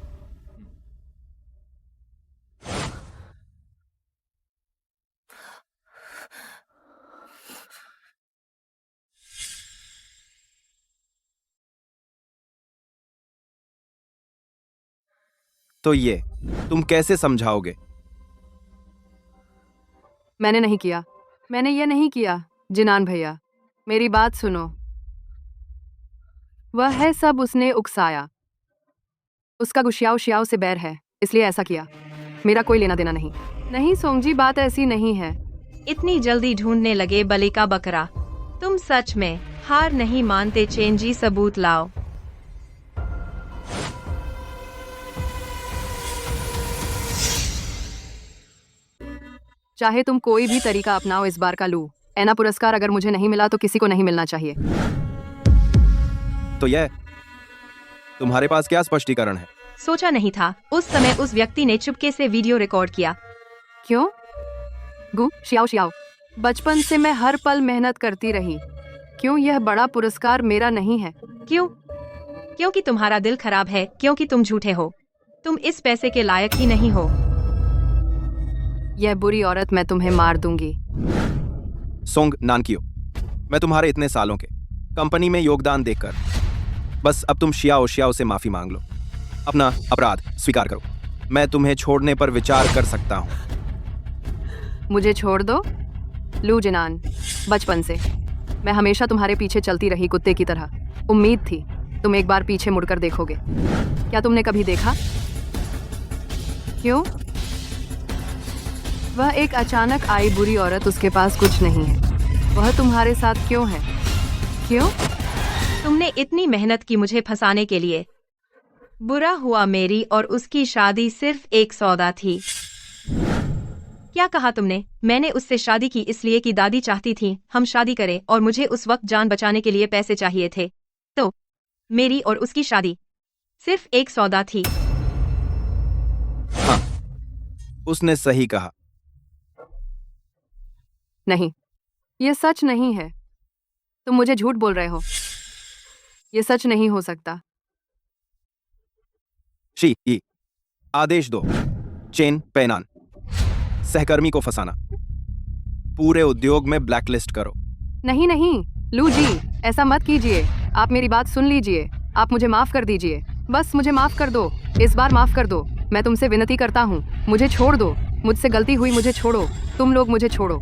तो ये तुम कैसे समझाओगे? मैंने नहीं किया। मैंने ये नहीं किया। जिनान भैया, मेरी बात सुनो। वह है सब उसने उकसाया। उसका गुशियाओ शियाओ से बैर है, इसलिए ऐसा किया। मेरा कोई लेना देना नहीं। नहीं सोंगजी, बात ऐसी नहीं है। इतनी जल्दी ढूंढने लगे बलि का बकरा। तुम सच में हार नहीं मानते चेंजी, सबूत लाओ। चाहे तुम कोई भी तरीका अपनाओ, इस बार का लू ऐना पुरस्कार अगर मुझे नहीं मिला तो किसी को नहीं मिलना चाहिए। तो यह तुम्हारे पास क्या स्पष्टीकरण है? सोचा नहीं था। उस समय उस व्यक्ति ने चुपके से वीडियो रिकॉर्ड किया। क्यों? गु शियाओ शियाओ, बचपन से मैं हर पल मेहनत करती रही। क्यों यह बड़ा पुरस्कार मेरा नहीं है? क्यों? क्योंकि तुम्हारा दिल खराब है, क्योंकि तुम झूठे हो। तुम इस पैसे के लायक ही नहीं हो। यह बुरी औरत, मैं तुम्हें मार दूंगी। सोंग नानकियो, मैं तुम्हारे इतने सालों के कंपनी में योगदान देखकर, बस अब तुम शियाओ शियाओ से माफी मांग लो। अपना अपराध स्वीकार करो। मैं तुम्हें छोड़ने पर विचार कर सकता हूं। मुझे छोड़ दो? लू जिनान, बचपन से मैं हमेशा तुम्हारे पीछे चलती रही कुत्ते की तरह। उम्मीद थी तुम एक बार पीछे मुड़कर देखोगे। क्या तुमने कभी देखा? क्यों? वह एक अचानक आई बुरी औरत, उसके पास कुछ नहीं है। वह तुम्हारे साथ क्यों है? क्यों? तुमने इतनी मेहनत की मुझे फंसाने के लिए। बुरा हुआ मेरी और उसकी शादी सिर्फ एक सौदा थी। क्या कहा तुमने? मैंने उससे शादी की इसलिए कि दादी चाहती थी हम शादी करें और मुझे उस वक्त जान बचाने के लिए पैसे चाहिए थे। तो मेरी और उसकी शादी सिर्फ एक सौदा थी। हाँ, उसने सही कहा। नहीं, यह सच नहीं है। तुम मुझे झूठ बोल रहे हो। यह सच नहीं हो सकता। शी ई आदेश दो। चेन पैनान, सहकर्मी को फंसाना, पूरे उद्योग में ब्लैकलिस्ट करो। नहीं नहीं लू जी, ऐसा मत कीजिए। आप मेरी बात सुन लीजिए। आप मुझे माफ कर दीजिए। बस मुझे माफ कर दो। इस बार माफ कर दो। मैं तुमसे विनती करता हूँ, मुझे छोड़ दो। मुझसे गलती हुई, मुझे छोड़ो। तुम लोग मुझे छोड़ो।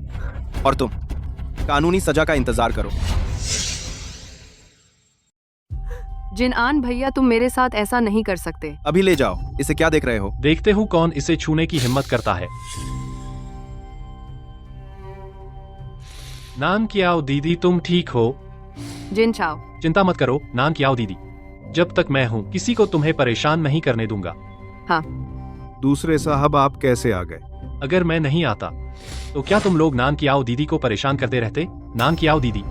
और तुम कानूनी सजा का इंतजार करो। जिनआन भैया, तुम मेरे साथ ऐसा नहीं कर सकते। अभी ले जाओ। इसे क्या देख रहे हो? देखते हूँ कौन इसे छूने की हिम्मत करता है। नान कियाओ दीदी, तुम ठीक हो? जिन चाओ, चिंता मत करो नान कियाओ दीदी। जब तक मैं हूँ किसी को तुम्हें परेशान नहीं करने दूंगा। हाँ। दूसरे साहब, आप कैसे आ गए? अगर मैं नहीं आता तो क्या तुम लोग नान कियाओ दीदी को परेशान करते रहते? नान कियाओ दीदी,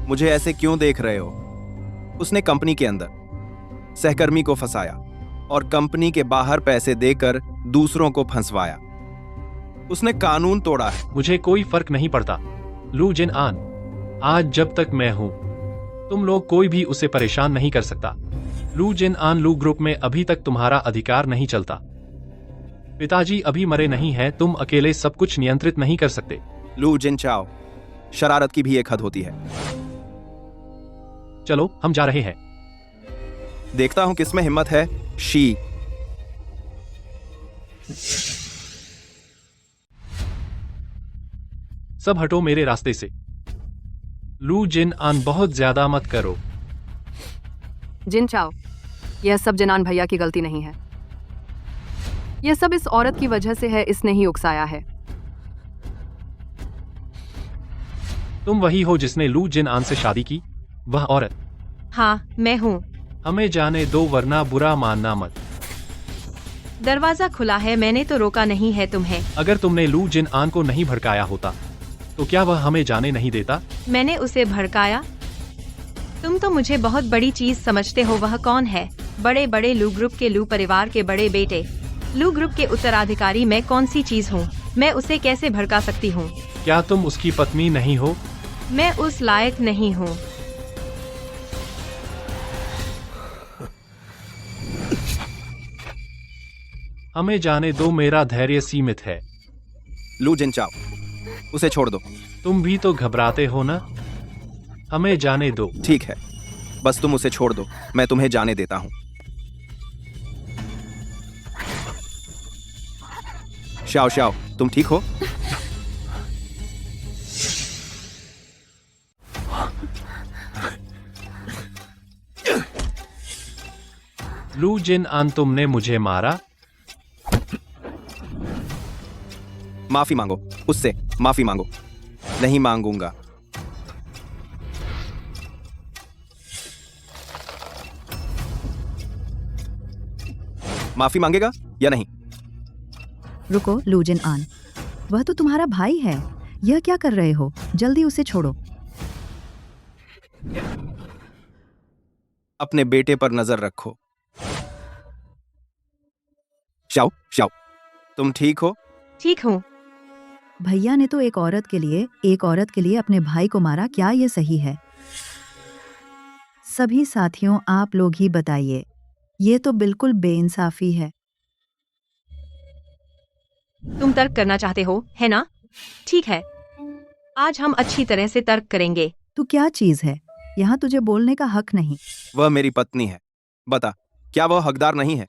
मुझे ऐसे क्यों देख रहे हो? उसने कंपनी के अंदर सहकर्मी को फंसाया और कंपनी के बाहर पैसे देकर दूसरों को फंसवाया। उसने कानून तोड़ा है। मुझे कोई फर्क नहीं पड़ता लू जिन आन। आज जब तक मैं हूं तुम लोग कोई भी उसे परेशान नहीं कर सकता। लू जिन आन, लू ग्रुप में अभी तक तुम्हारा अधिकार नहीं चलता। पिताजी अभी मरे नहीं हैं, तुम अकेले सब कुछ नियंत्रित नहीं कर सकते। लू जिनचाओ, शरारत की भी एक हद होती है। चलो हम जा रहे हैं। देखता हूं किसमें हिम्मत है। शी। सब हटो मेरे रास्ते से। लू जिन आन, बहुत ज्यादा मत करो। जिन चाओ, यह सब जिनान भैया की गलती नहीं है। यह सब इस औरत की वजह से है, इसने ही उकसाया है। तुम वही हो जिसने लू जिन आन से शादी की? वह औरत? हाँ, मैं हूँ। हमें जाने दो वरना बुरा मानना मत। दरवाजा खुला है, मैंने तो रोका नहीं है तुम्हें। अगर तुमने लू जिन आन को नहीं भड़काया होता तो क्या वह हमें जाने नहीं देता? मैंने उसे भड़काया? तुम तो मुझे बहुत बड़ी चीज समझते हो। वह कौन है? बड़े बड़े लू ग्रुप के लू परिवार के बड़े बेटे। लू ग्रुप के उत्तराधिकारी मैं कौन सी चीज हूँ? मैं उसे कैसे भड़का सकती हूँ? क्या तुम उसकी पत्नी नहीं हो? मैं उस लायक नहीं हूँ। हमें जाने दो, मेरा धैर्य सीमित है। लू जिनचाओ, उसे छोड़ दो। तुम भी तो घबराते हो ना? हमें जाने दो। ठीक है, बस तुम उसे छोड़ दो, मैं तुम्हें जाने देता हूं। श्याओ श्याओ, तुम ठीक हो? लू जिन आन, तुमने मुझे मारा? माफी मांगो, उससे माफी मांगो। नहीं मांगूंगा। माफी मांगेगा या नहीं? रुको लू जिन आन, वह तो तुम्हारा भाई है। यह क्या कर रहे हो? जल्दी उसे छोड़ो। अपने बेटे पर नजर रखो। श्याओ श्याओ, तुम ठीक हो? ठीक हूँ। भैया ने तो एक औरत के लिए अपने भाई को मारा। क्या ये सही है? सभी साथियों, आप लोग ही बताइए। ये तो बिल्कुल बेइंसाफी है। तुम तर्क करना चाहते हो, है ना? ठीक है, आज हम अच्छी तरह से तर्क करेंगे। तू क्या चीज है? यहाँ तुझे बोलने का हक नहीं। वह मेरी पत्नी है। बता, क्या वह हकदार नहीं है?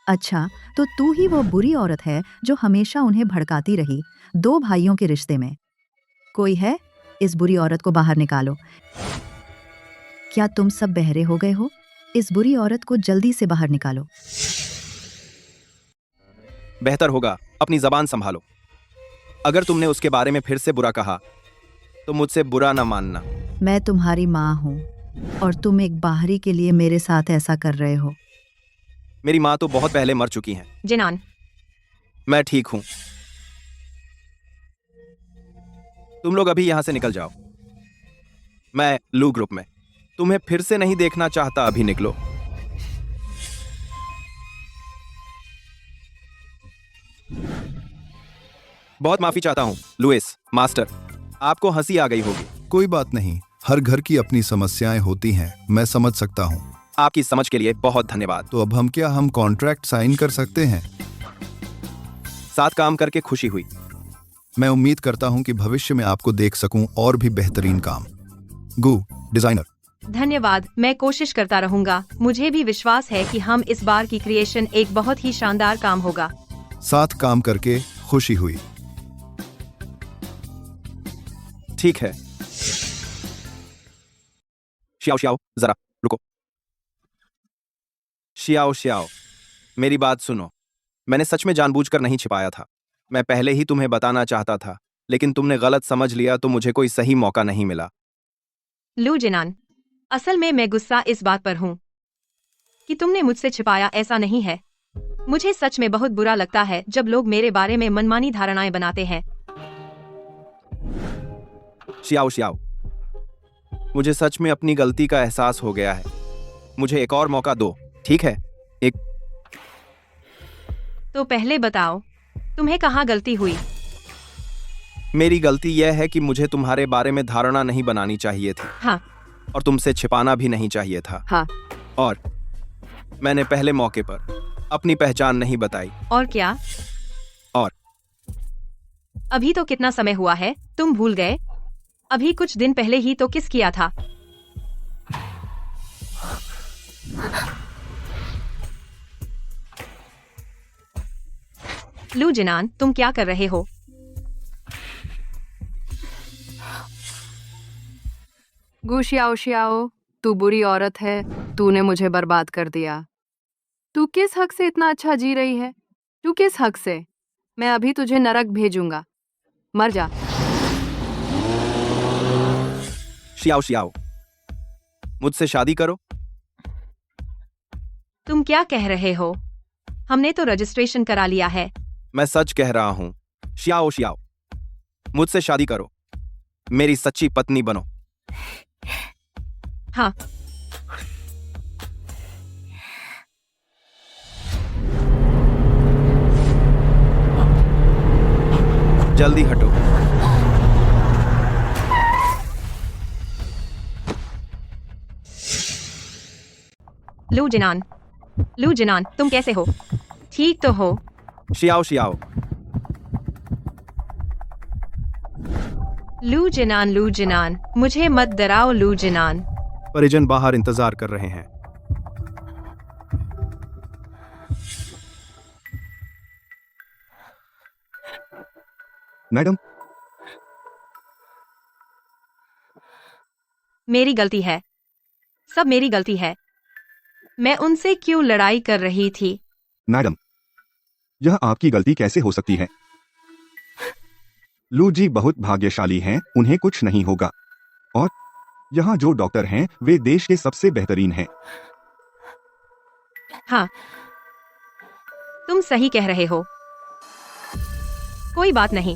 अच्छा, तो तू ही वो बुरी औरत है जो हमेशा उन्हें भड़काती रही, दो भाइयों के रिश्ते में। कोई है? इस बुरी औरत को बाहर निकालो। क्या तुम सब बहरे हो गए हो? इस बुरी औरत को जल्दी से बाहर निकालो। बेहतर होगा अपनी जबान संभालो। अगर तुमने उसके बारे में फिर से बुरा कहा तो मुझसे बुरा ना मानना। मैं तुम्हारी माँ हूँ और तुम एक बाहरी के लिए मेरे साथ ऐसा कर रहे हो। मेरी माँ तो बहुत पहले मर चुकी हैं। जिनान, मैं ठीक हूं। तुम लोग अभी यहां से निकल जाओ। मैं लू ग्रुप में तुम्हें फिर से नहीं देखना चाहता। अभी निकलो। बहुत माफी चाहता हूं लुइस मास्टर, आपको हंसी आ गई होगी। कोई बात नहीं, हर घर की अपनी समस्याएं होती हैं, मैं समझ सकता हूं। आपकी समझ के लिए बहुत धन्यवाद। तो अब हम कॉन्ट्रैक्ट साइन कर सकते हैं? साथ काम करके खुशी हुई। मैं उम्मीद करता हूं कि भविष्य में आपको देख सकूं और भी बेहतरीन काम। गु डिजाइनर, धन्यवाद। मैं कोशिश करता रहूंगा। मुझे भी विश्वास है कि हम इस बार की क्रिएशन एक बहुत ही शानदार काम होगा। साथ काम करके खुशी हुई। ठीक है। श्याओ श्याओ, जरा रुको। श्याओ श्याओ, मेरी बात सुनो। मैंने सच में जानबूझकर नहीं छिपाया था। मैं पहले ही तुम्हें बताना चाहता था, लेकिन तुमने गलत समझ लिया तो मुझे कोई सही मौका नहीं मिला। लू जिनान, असल में मैं गुस्सा इस बात पर हूँ कि तुमने मुझसे छिपाया। ऐसा नहीं है। मुझे सच में बहुत बुरा लगता है जब लोग मेरे बारे में मनमानी धारणाएं बनाते हैं। श्याओ श्याओ, मुझे सच में अपनी गलती का एहसास हो गया है। मुझे एक और मौका दो, ठीक है? एक। तो पहले बताओ, तुम्हें कहाँ गलती हुई? मेरी गलती यह है कि मुझे तुम्हारे बारे में धारणा नहीं बनानी चाहिए थी। हाँ। और तुमसे छिपाना भी नहीं चाहिए था। हाँ। और मैंने पहले मौके पर अपनी पहचान नहीं बताई। और क्या? अभी तो कितना समय हुआ है, तुम भूल गए? अभी कुछ दिन पहले ही तो किस किया था। लू जिनान, तुम क्या कर रहे हो? गू शियाओ शियाओ, तू बुरी औरत है, तूने मुझे बर्बाद कर दिया। तू किस हक से इतना अच्छा जी रही है? तू किस हक से? मैं अभी तुझे नरक भेजूंगा, मर जा। शियाओ शियाओ, मुझसे शादी करो। तुम क्या कह रहे हो? हमने तो रजिस्ट्रेशन करा लिया है। मैं सच कह रहा हूं। शियाओ शियाओ, मुझसे शादी करो, मेरी सच्ची पत्नी बनो। हाँ। जल्दी हटो। लू जिनान, लू जिनान, तुम कैसे हो? ठीक तो हो? शियाओ शियाओ, लू जिनान, मुझे मत डराओ लू जिनान। परिजन बाहर इंतजार कर रहे हैं। मैडम, मेरी गलती है, सब मेरी गलती है। मैं उनसे क्यों लड़ाई कर रही थी? मैडम, यह आपकी गलती कैसे हो सकती है? लू जी बहुत भाग्यशाली हैं, उन्हें कुछ नहीं होगा। और यहाँ जो डॉक्टर हैं वे देश के सबसे बेहतरीन हैं। हाँ, तुम सही कह रहे हो। कोई बात नहीं।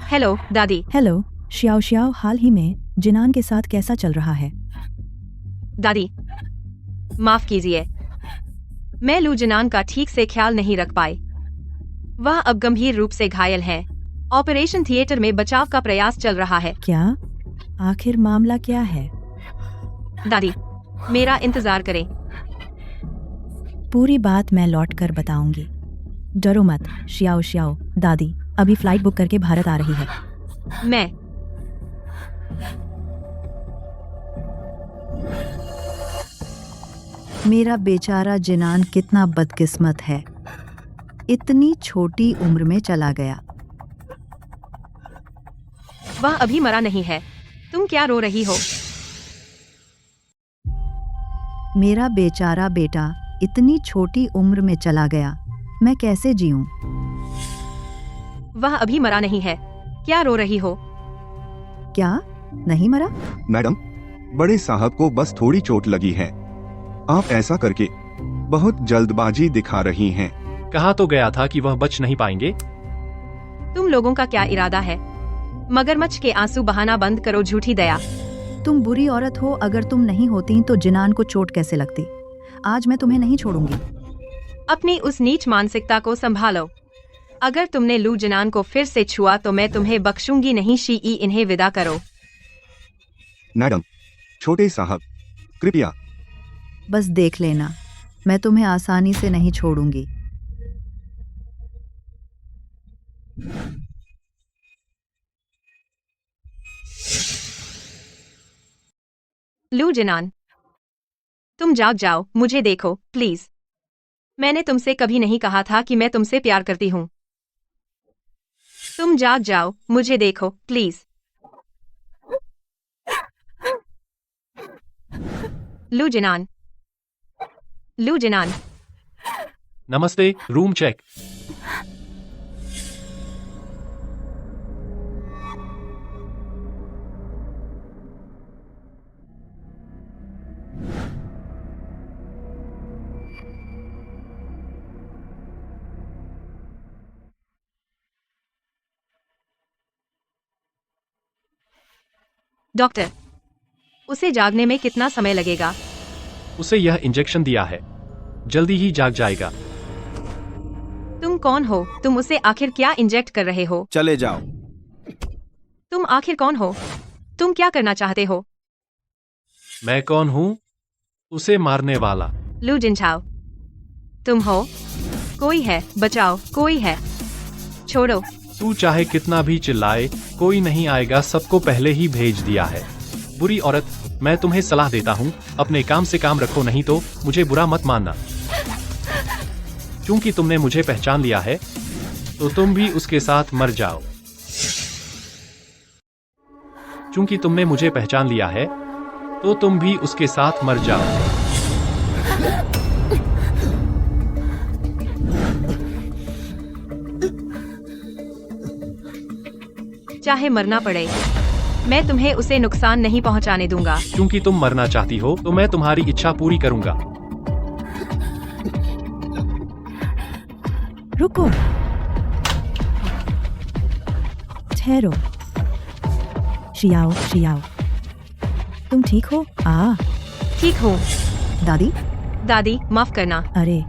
हेलो दादी। हेलो शियाओ शियाओ, हाल ही में जिनान के साथ कैसा चल रहा है? दादी, माफ कीजिए, मैं लू जिनान का ठीक से ख्याल नहीं रख पाई। वह अब गंभीर रूप से घायल है। ऑपरेशन थिएटर में बचाव का प्रयास चल रहा है। क्या? आखिर मामला क्या है? दादी, मेरा इंतजार करें। पूरी बात मैं लौट कर बताऊंगी। डरो मत शियाओ शियाओ। दादी अभी फ्लाइट बुक करके भारत आ रही है। मैं मेरा बेचारा जिनान कितना बदकिस्मत है, इतनी छोटी उम्र में चला गया। वह अभी मरा नहीं है। तुम क्या रो रही हो? मेरा बेचारा बेटा इतनी छोटी उम्र में चला गया, मैं कैसे जीऊं? वह अभी मरा नहीं है। क्या रो रही हो? क्या नहीं मरा? मैडम, बड़े साहब को बस थोड़ी चोट लगी है। आप ऐसा करके बहुत जल्दबाजी दिखा रही हैं। कहा तो गया था कि वह बच नहीं पाएंगे। तुम लोगों का क्या इरादा है? मगरमच्छ के आंसू बहाना बंद करो, झूठी दया। तुम बुरी औरत हो, अगर तुम नहीं होती तो जिनान को चोट कैसे लगती? आज मैं तुम्हें नहीं छोड़ूंगी। अपनी उस नीच मानसिकता को संभालो। अगर तुमने लू जिनान को फिर से छुआ तो मैं तुम्हें बख्शूंगी नहीं। शी इन्हें विदा करो। मैडम, छोटे साहब, कृपया। बस देख लेना, मैं तुम्हें आसानी से नहीं छोड़ूंगी। लू जिनान, तुम जाग जाओ, मुझे देखो प्लीज। मैंने तुमसे कभी नहीं कहा था कि मैं तुमसे प्यार करती हूँ। तुम जाग जाओ, मुझे देखो प्लीज। लू जिनान, लू जिनान। नमस्ते, रूम चेक। डॉक्टर, उसे जागने में कितना समय लगेगा? उसे यह इंजेक्शन दिया है, जल्दी ही जाग जाएगा। तुम कौन हो? तुम उसे आखिर क्या इंजेक्ट कर रहे हो? चले जाओ। तुम आखिर कौन हो? तुम क्या करना चाहते हो? मैं कौन हूँ? उसे मारने वाला। लू जिनछाओ, तुम हो? कोई है, बचाओ, कोई है। छोड़ो। तू चाहे कितना भी चिल्लाए, कोई नहीं आएगा, सबको पहले ही भेज दिया है। बुरी औरत, मैं तुम्हें सलाह देता हूँ, अपने काम से काम रखो, नहीं तो मुझे बुरा मत मानना। क्योंकि तुमने मुझे पहचान लिया है, तो तुम भी उसके साथ मर जाओ। क्योंकि तुमने मुझे पहचान लिया है, तो तुम भी उसके साथ मर जाओ। चाहे मरना पड़े, मैं तुम्हें उसे नुकसान नहीं पहुंचाने दूंगा। क्योंकि तुम मरना चाहती हो, तो मैं तुम्हारी इच्छा पूरी करूंगा। रुको, ठहरो। शियाओ, शियाओ, तुम ठीक हो? ठीक हूँ। दादी? दादी, माफ करना। अरे,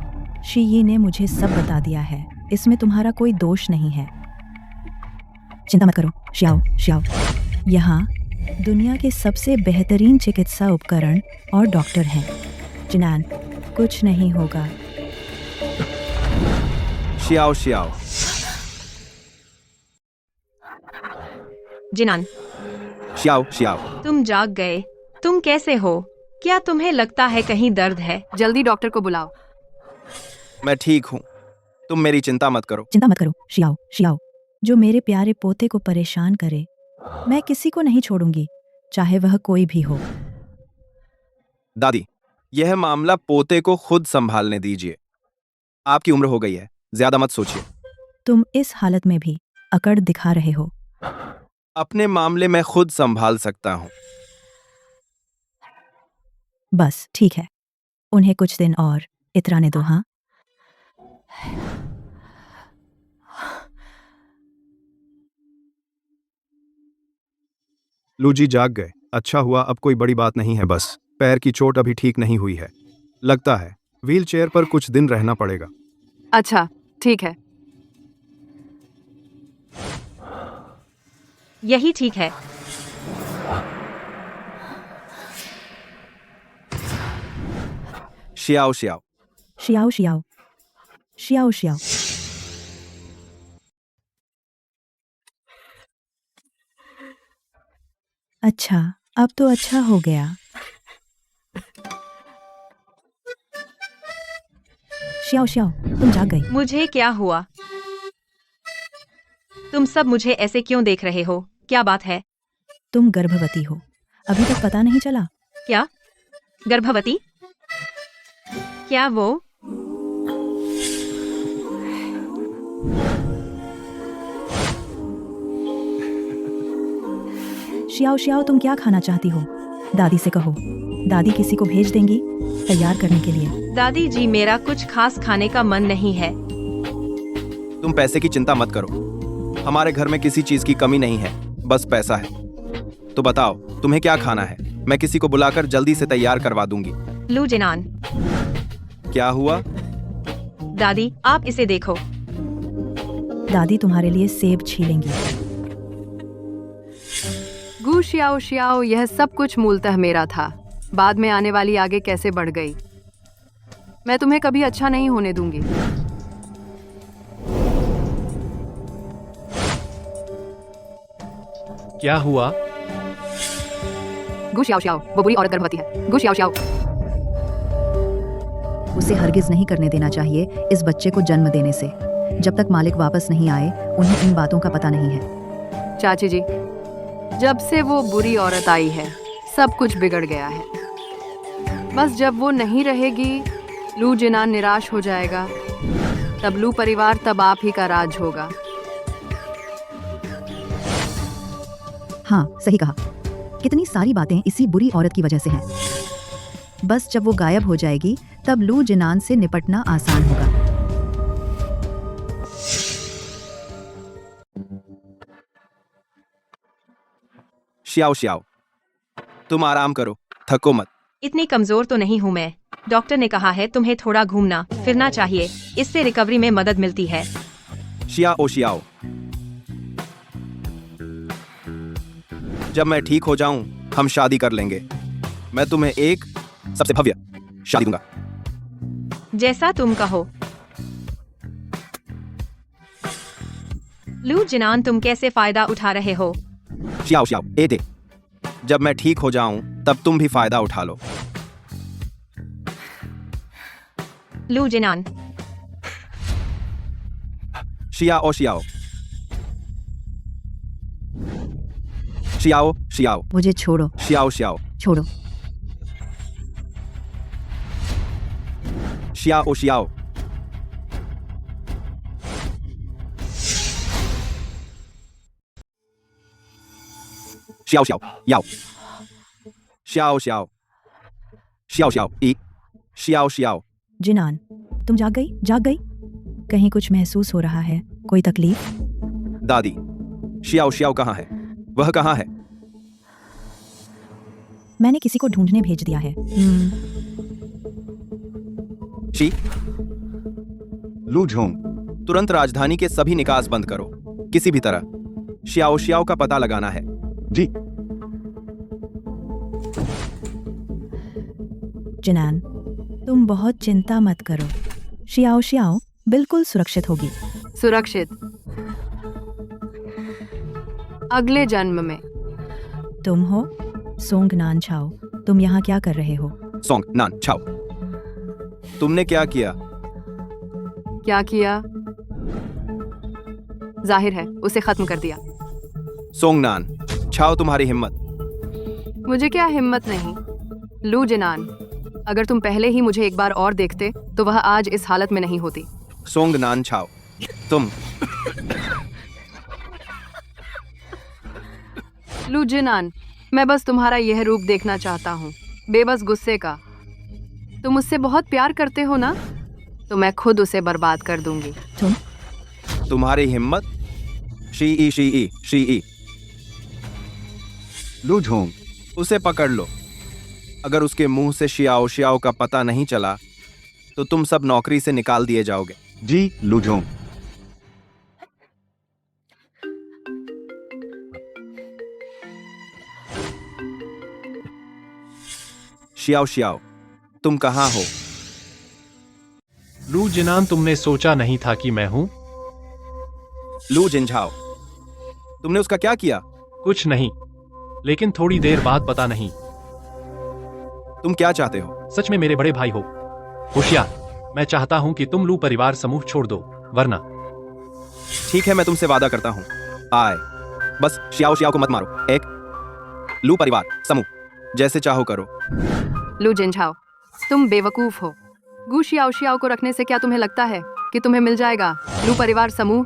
शीयी ने मुझे सब बता दिया है, इसमें तुम्हारा कोई दोष नहीं है। चिंता मत करो, शियाओ, शियाओ। यहाँ दुनिया के सबसे बेहतरीन चिकित्सा उपकरण और डॉक्टर हैं। जिनान, कुछ नहीं होगा। Xiao Xiao. Jinan, Xiao Xiao. तुम जाग गए। तुम कैसे हो? क्या तुम्हें लगता है कहीं दर्द है? जल्दी डॉक्टर को बुलाओ। मैं ठीक हूँ, तुम मेरी चिंता मत करो। चिंता मत करो, शियाओ, शियाओ। जो मेरे प्यारे पोते को परेशान करे, मैं किसी को नहीं छोड़ूंगी, चाहे वह कोई भी हो। दादी, यह मामला पोते को खुद संभालने दीजिए। आपकी उम्र हो गई है, ज्यादा मत सोचिए। तुम इस हालत में भी अकड़ दिखा रहे हो। अपने मामले में खुद संभाल सकता हूँ। बस ठीक है, उन्हें कुछ दिन और इतराने दो। हाँ, लूजी जाग गए। अच्छा हुआ, अब कोई बड़ी बात नहीं है, बस पैर की चोट अभी ठीक नहीं हुई है। लगता है व्हील चेयर पर कुछ दिन रहना पड़ेगा। अच्छा, ठीक है। यही ठीक है। Xiao Xiao. Xiao, Xiao, Xiao, Xiao. अच्छा, अब तो अच्छा हो गया। शियाओ, शियाओ, तुम जाग गई। मुझे क्या हुआ? तुम सब मुझे ऐसे क्यों देख रहे हो? क्या बात है? तुम गर्भवती हो, अभी तक पता नहीं चला? क्या? गर्भवती? क्या वो? शियाओ, शियाओ, तुम क्या खाना चाहती हो? दादी से कहो, दादी किसी को भेज देंगी तैयार करने के लिए। दादी जी, मेरा कुछ खास खाने का मन नहीं है। तुम पैसे की चिंता मत करो, हमारे घर में किसी चीज की कमी नहीं है, बस पैसा है। तो बताओ, तुम्हें क्या खाना है? मैं किसी को बुलाकर जल्दी से तैयार करवा दूंगी। लू जिनान। क्या हुआ? दादी, आप इसे देखो। दादी तुम्हारे लिए सेब छीलेंगी। गू शियाओ शियाओ, यह सब कुछ मूलतः मेरा था, बाद में आने वाली आगे कैसे बढ़ गई। मैं तुम्हें कभी अच्छा नहीं होने दूंगी। क्या हुआ? गू शियाओ शियाओ, वो बुरी औरत गर्भवती है। गू शियाओ शियाओ। उसे हरगिज नहीं करने देना चाहिए इस बच्चे को जन्म देने से। जब तक मालिक वापस नहीं आए, उन्हें इन बातों का पता नहीं है। चाची जी, जब से वो बुरी औरत आई है, सब कुछ बिगड़ गया है। बस जब वो नहीं रहेगी, लू जिनान निराश हो जाएगा। तब लू परिवार, तब आप ही का राज होगा। हाँ, सही कहा। कितनी सारी बातें इसी बुरी औरत की वजह से हैं। बस जब वो गायब हो जाएगी, तब लू जिनान से निपटना आसान होगा। शियाओ शियाओ, तुम आराम करो, थको मत। इतनी कमजोर तो नहीं हूँ मैं। डॉक्टर ने कहा है तुम्हें थोड़ा घूमना फिरना चाहिए, इससे रिकवरी में मदद मिलती है। शियाओ शियाओ, जब मैं ठीक हो जाऊं, हम शादी कर लेंगे। मैं तुम्हें एक सबसे भव्य शादी दूंगा। जैसा तुम कहो। लू जिनान, तुम कैसे फायदा उठा रहे हो? शियाओ शियाओ, ए दे। जब मैं ठीक हो जाऊं तब तुम भी फायदा उठा लो। Lu Jinan, Xiao Xiao, Xiao Xiao, मुझे छोड़ो, शियाओ शियाओ, छोड़ो। Xiao Xiao, Xiao Xiao, Yao, Xiao Xiao, Xiao Xiao, ई, शियाओ शियाओ। जिनान, तुम जाग गई? जाग गई? कहीं कुछ महसूस हो रहा है? कोई तकलीफ? दादी, शियाओ शियाओ कहाँ है? वह कहाँ है? मैंने किसी को ढूंढने भेज दिया है। शी, लू झोंग, तुरंत राजधानी के सभी निकास बंद करो, किसी भी तरह शियाओ शियाओ का पता लगाना है। जी। जिनान, तुम बहुत चिंता मत करो। शियाओ शियाओ बिल्कुल सुरक्षित होगी। सुरक्षित? अगले जन्म में। तुम हो सोंग नान छाओ, तुम यहाँ क्या कर रहे हो? सोंग नान छाओ, तुमने क्या किया? क्या किया? जाहिर है उसे खत्म कर दिया। सोंग नान छाओ, तुम्हारी हिम्मत। मुझे क्या हिम्मत नहीं। लू जिनान, अगर तुम पहले ही मुझे एक बार और देखते तो वह आज इस हालत में नहीं होती। सोंग नान छाओ, तुम। लू जिनान, मैं बस तुम्हारा यह रूप देखना चाहता हूँ, बेबस गुस्से का। तुम मुझसे बहुत प्यार करते हो ना, तो मैं खुद उसे बर्बाद कर दूंगी। तुम्हारी हिम्मत? शी ई, लू झोंग, उसे पकड़ लो। अगर उसके मुंह से शियाओ शियाओ का पता नहीं चला तो तुम सब नौकरी से निकाल दिए जाओगे। जी लू झोंग। शियाओ शियाओ, तुम कहाँ हो? लू जिनान, तुमने सोचा नहीं था कि मैं हूं? लू जिनझाओ, तुमने उसका क्या किया? कुछ नहीं, लेकिन थोड़ी देर बाद पता नहीं। तुम क्या चाहते हो? सच में मेरे बड़े भाई हो। होशियार, मैं चाहता हूं कि तुम लू परिवार समूह छोड़ दो, वरना। ठीक है, मैं तुमसे वादा करता हूँ। आए, बस शियाओ शियाओ को मत मारो। एक लू परिवार समूह, जैसे चाहो करो। लू जिनझाओ, तुम बेवकूफ हो। गू शियाओ शियाओ को रखने से क्या तुम्हें लगता है कि तुम्हें मिल जाएगा लू परिवार समूह?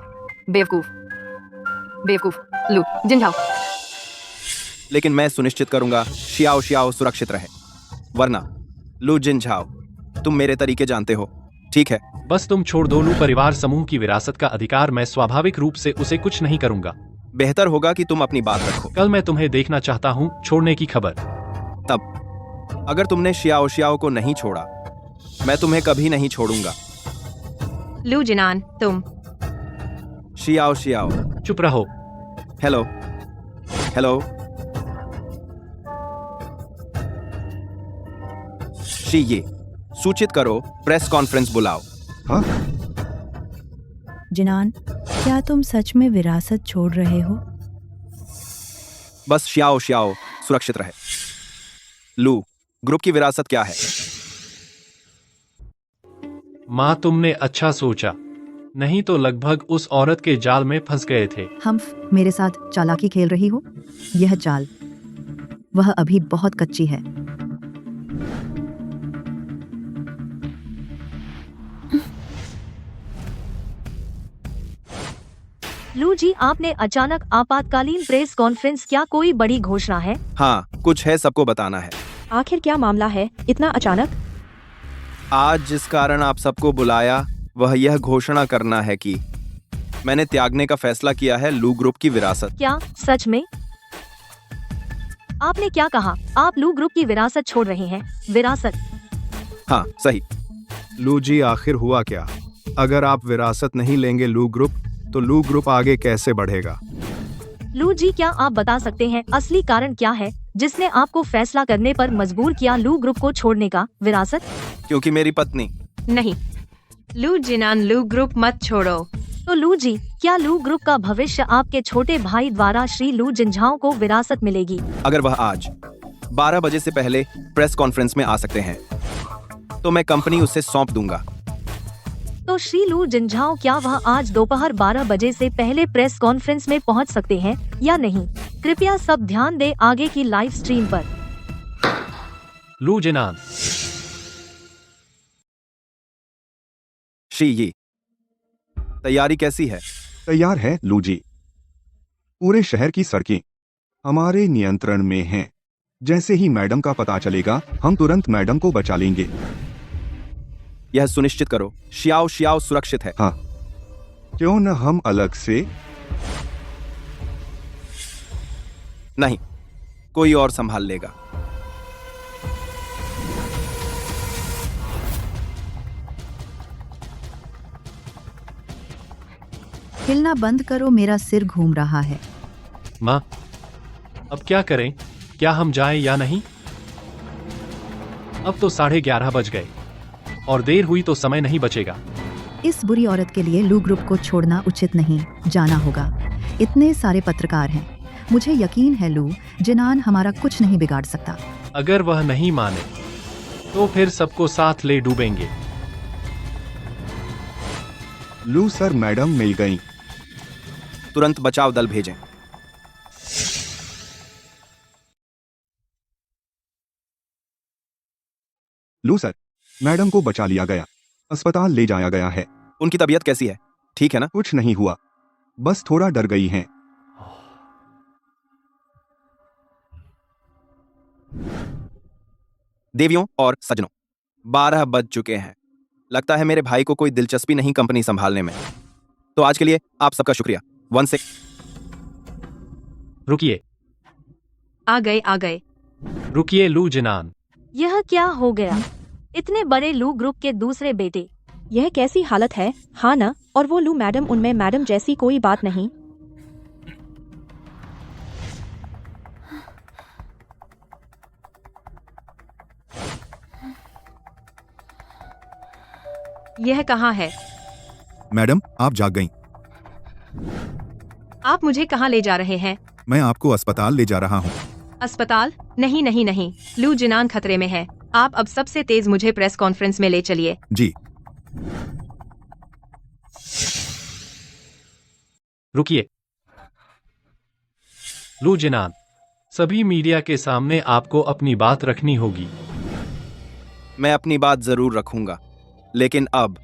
बेवकूफ, बेवकूफ। लू जिनझाओ, लेकिन मैं सुनिश्चित करूंगा शियाओ शियाओ सुरक्षित रहे, वरना लू जिनझाओ, तुम मेरे तरीके जानते हो, ठीक है? बस तुम छोड़ दो लू परिवार समूह की विरासत का अधिकार। मैं स्वाभाविक रूप से उसे कुछ नहीं करूंगा। बेहतर होगा कि तुम अपनी बात रखो। कल मैं तुम्हें देखना चाहता हूँ छोड़ने की खबर। तब अगर तुमने शियाओ शियाओ को नहीं छोड़ा, मैं तुम्हें कभी नहीं छोड़ूंगा। लू जिनान, तुम। शियाओ शियाओ, चुप रहो। Hello hello. शी, ये सूचित करो, प्रेस कॉन्फ्रेंस बुलाओ। हाँ? जिनान, क्या तुम सच में विरासत छोड़ रहे हो? बस शियाओ शियाओ सुरक्षित रहे। लू, ग्रुप की विरासत क्या है? माँ, तुमने अच्छा सोचा, नहीं तो लगभग उस औरत के जाल में फंस गए थे। हम्फ, मेरे साथ चालाकी खेल रही हो? यह चाल, वह अभी बहुत कच्ची है। लू जी, आपने अचानक आपातकालीन प्रेस कॉन्फ्रेंस, क्या कोई बड़ी घोषणा है? हाँ, कुछ है, सबको बताना है। आखिर क्या मामला है इतना अचानक? आज जिस कारण आप सबको बुलाया वह यह घोषणा करना है कि मैंने त्यागने का फैसला किया है लू ग्रुप की विरासत। क्या सच में? आपने क्या कहा? आप लू ग्रुप की विरासत छोड़ रहे हैं? विरासत? हाँ, सही। लू जी, आखिर हुआ क्या? अगर आप विरासत नहीं लेंगे लू ग्रुप, तो लू ग्रुप आगे कैसे बढ़ेगा? लू जी, क्या आप बता सकते हैं असली कारण क्या है जिसने आपको फैसला करने पर मजबूर किया लू ग्रुप को छोड़ने का? विरासत? क्योंकि मेरी पत्नी नहीं, लू जिनान, लू ग्रुप मत छोड़ो। तो लू जी, क्या लू ग्रुप का भविष्य आपके छोटे भाई द्वारा श्री लू जिनझाओ को विरासत मिलेगी? अगर वह आज 12 बजे से पहले प्रेस कॉन्फ्रेंस में आ सकते हैं तो मैं कंपनी उसे सौंप दूंगा। तो श्री लू जिनझाओ, क्या वह आज दोपहर 12 बजे से पहले प्रेस कॉन्फ्रेंस में पहुंच सकते हैं या नहीं? कृपया सब ध्यान दें आगे की लाइव स्ट्रीम पर। लू जिनान, शी यी, तैयारी कैसी है? तैयार है लू जी। पूरे शहर की सड़कें हमारे नियंत्रण में हैं। जैसे ही मैडम का पता चलेगा हम तुरंत मैडम को बचा लेंगे। यह सुनिश्चित करो शियाओ शियाओ सुरक्षित है। हाँ, क्यों न हम अलग से? नहीं, कोई और संभाल लेगा। हिलना बंद करो, मेरा सिर घूम रहा है। माँ, अब क्या करें? क्या हम जाएं या नहीं? अब तो 11:30 बज गए और देर हुई तो समय नहीं बचेगा। इस बुरी औरत के लिए लू ग्रुप को छोड़ना उचित नहीं, जाना होगा। इतने सारे पत्रकार हैं, मुझे यकीन है लू जिनान हमारा कुछ नहीं बिगाड़ सकता। अगर वह नहीं माने तो फिर सबको साथ ले डूबेंगे। लू सर, मैडम मिल गई। तुरंत बचाव दल भेजें। लू सर, मैडम को बचा लिया गया, अस्पताल ले जाया गया है। उनकी तबीयत कैसी है? ठीक है ना? कुछ नहीं हुआ, बस थोड़ा डर गई हैं। देवियों और सज्जनों, 12 बज चुके हैं। लगता है मेरे भाई को कोई दिलचस्पी नहीं कंपनी संभालने में। तो आज के लिए आप सबका शुक्रिया। 1 सेकंड। रुकिए, आ गए। रुकिए लू जिनान। यह क्या हो गया? इतने बड़े लू ग्रुप के दूसरे बेटे। यह कैसी हालत है? हाँ ना, और वो लू मैडम, उनमें मैडम जैसी कोई बात नहीं। यह कहाँ है? मैडम, आप जाग गईं। आप मुझे कहाँ ले जा रहे हैं? मैं आपको अस्पताल ले जा रहा हूँ। अस्पताल? नहीं, लू जिनान खतरे में है। आप अब सबसे तेज मुझे प्रेस कॉन्फ्रेंस में ले चलिए। जी। रुकिए लू जिनान, सभी मीडिया के सामने आपको अपनी बात रखनी होगी। मैं अपनी बात जरूर रखूंगा, लेकिन अब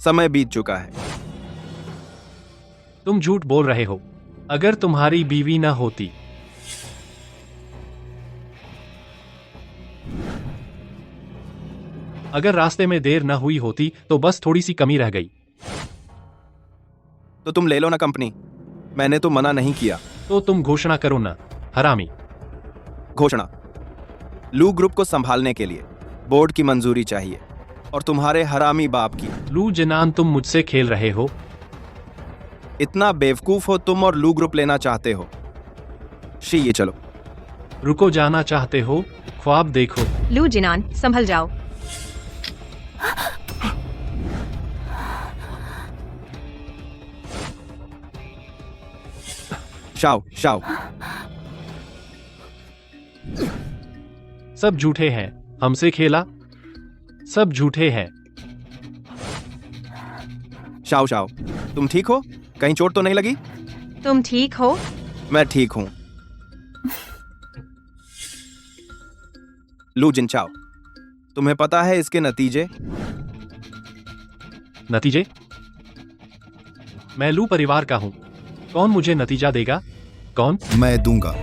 समय बीत चुका है। तुम झूठ बोल रहे हो। अगर तुम्हारी बीवी न होती, अगर रास्ते में देर न हुई होती तो बस थोड़ी सी कमी रह गई। तो तुम ले लो ना कंपनी, मैंने तो मना नहीं किया। तो तुम घोषणा करो ना, हरामी। घोषणा, लू ग्रुप को संभालने के लिए बोर्ड की मंजूरी चाहिए और तुम्हारे हरामी बाप की। लू जिनान, तुम मुझसे खेल रहे हो। इतना बेवकूफ हो तुम और लू ग्रुप लेना चाहते हो। शी, ये चलो। रुको, जाना चाहते हो? ख्वाब देखो। लू जिनान, संभल जाओ। शाओ। सब झूठे हैं, हमसे खेला। सब झूठे हैं। शाओ, तुम ठीक हो? कहीं चोट तो नहीं लगी? तुम ठीक हो? मैं ठीक हूं। लू जिनचाओ, तुम्हें पता है इसके नतीजे? नतीजे? मैं लू परिवार का हूं। कौन मुझे नतीजा देगा? कौन? मैं दूंगा।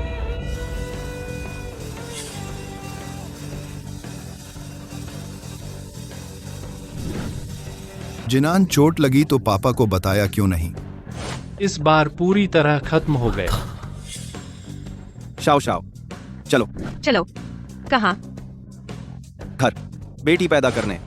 जिनान, चोट लगी तो पापा को बताया क्यों नहीं? इस बार पूरी तरह खत्म हो गए। शाओ, चलो। चलो। कहाँ? घर, बेटी पैदा करने।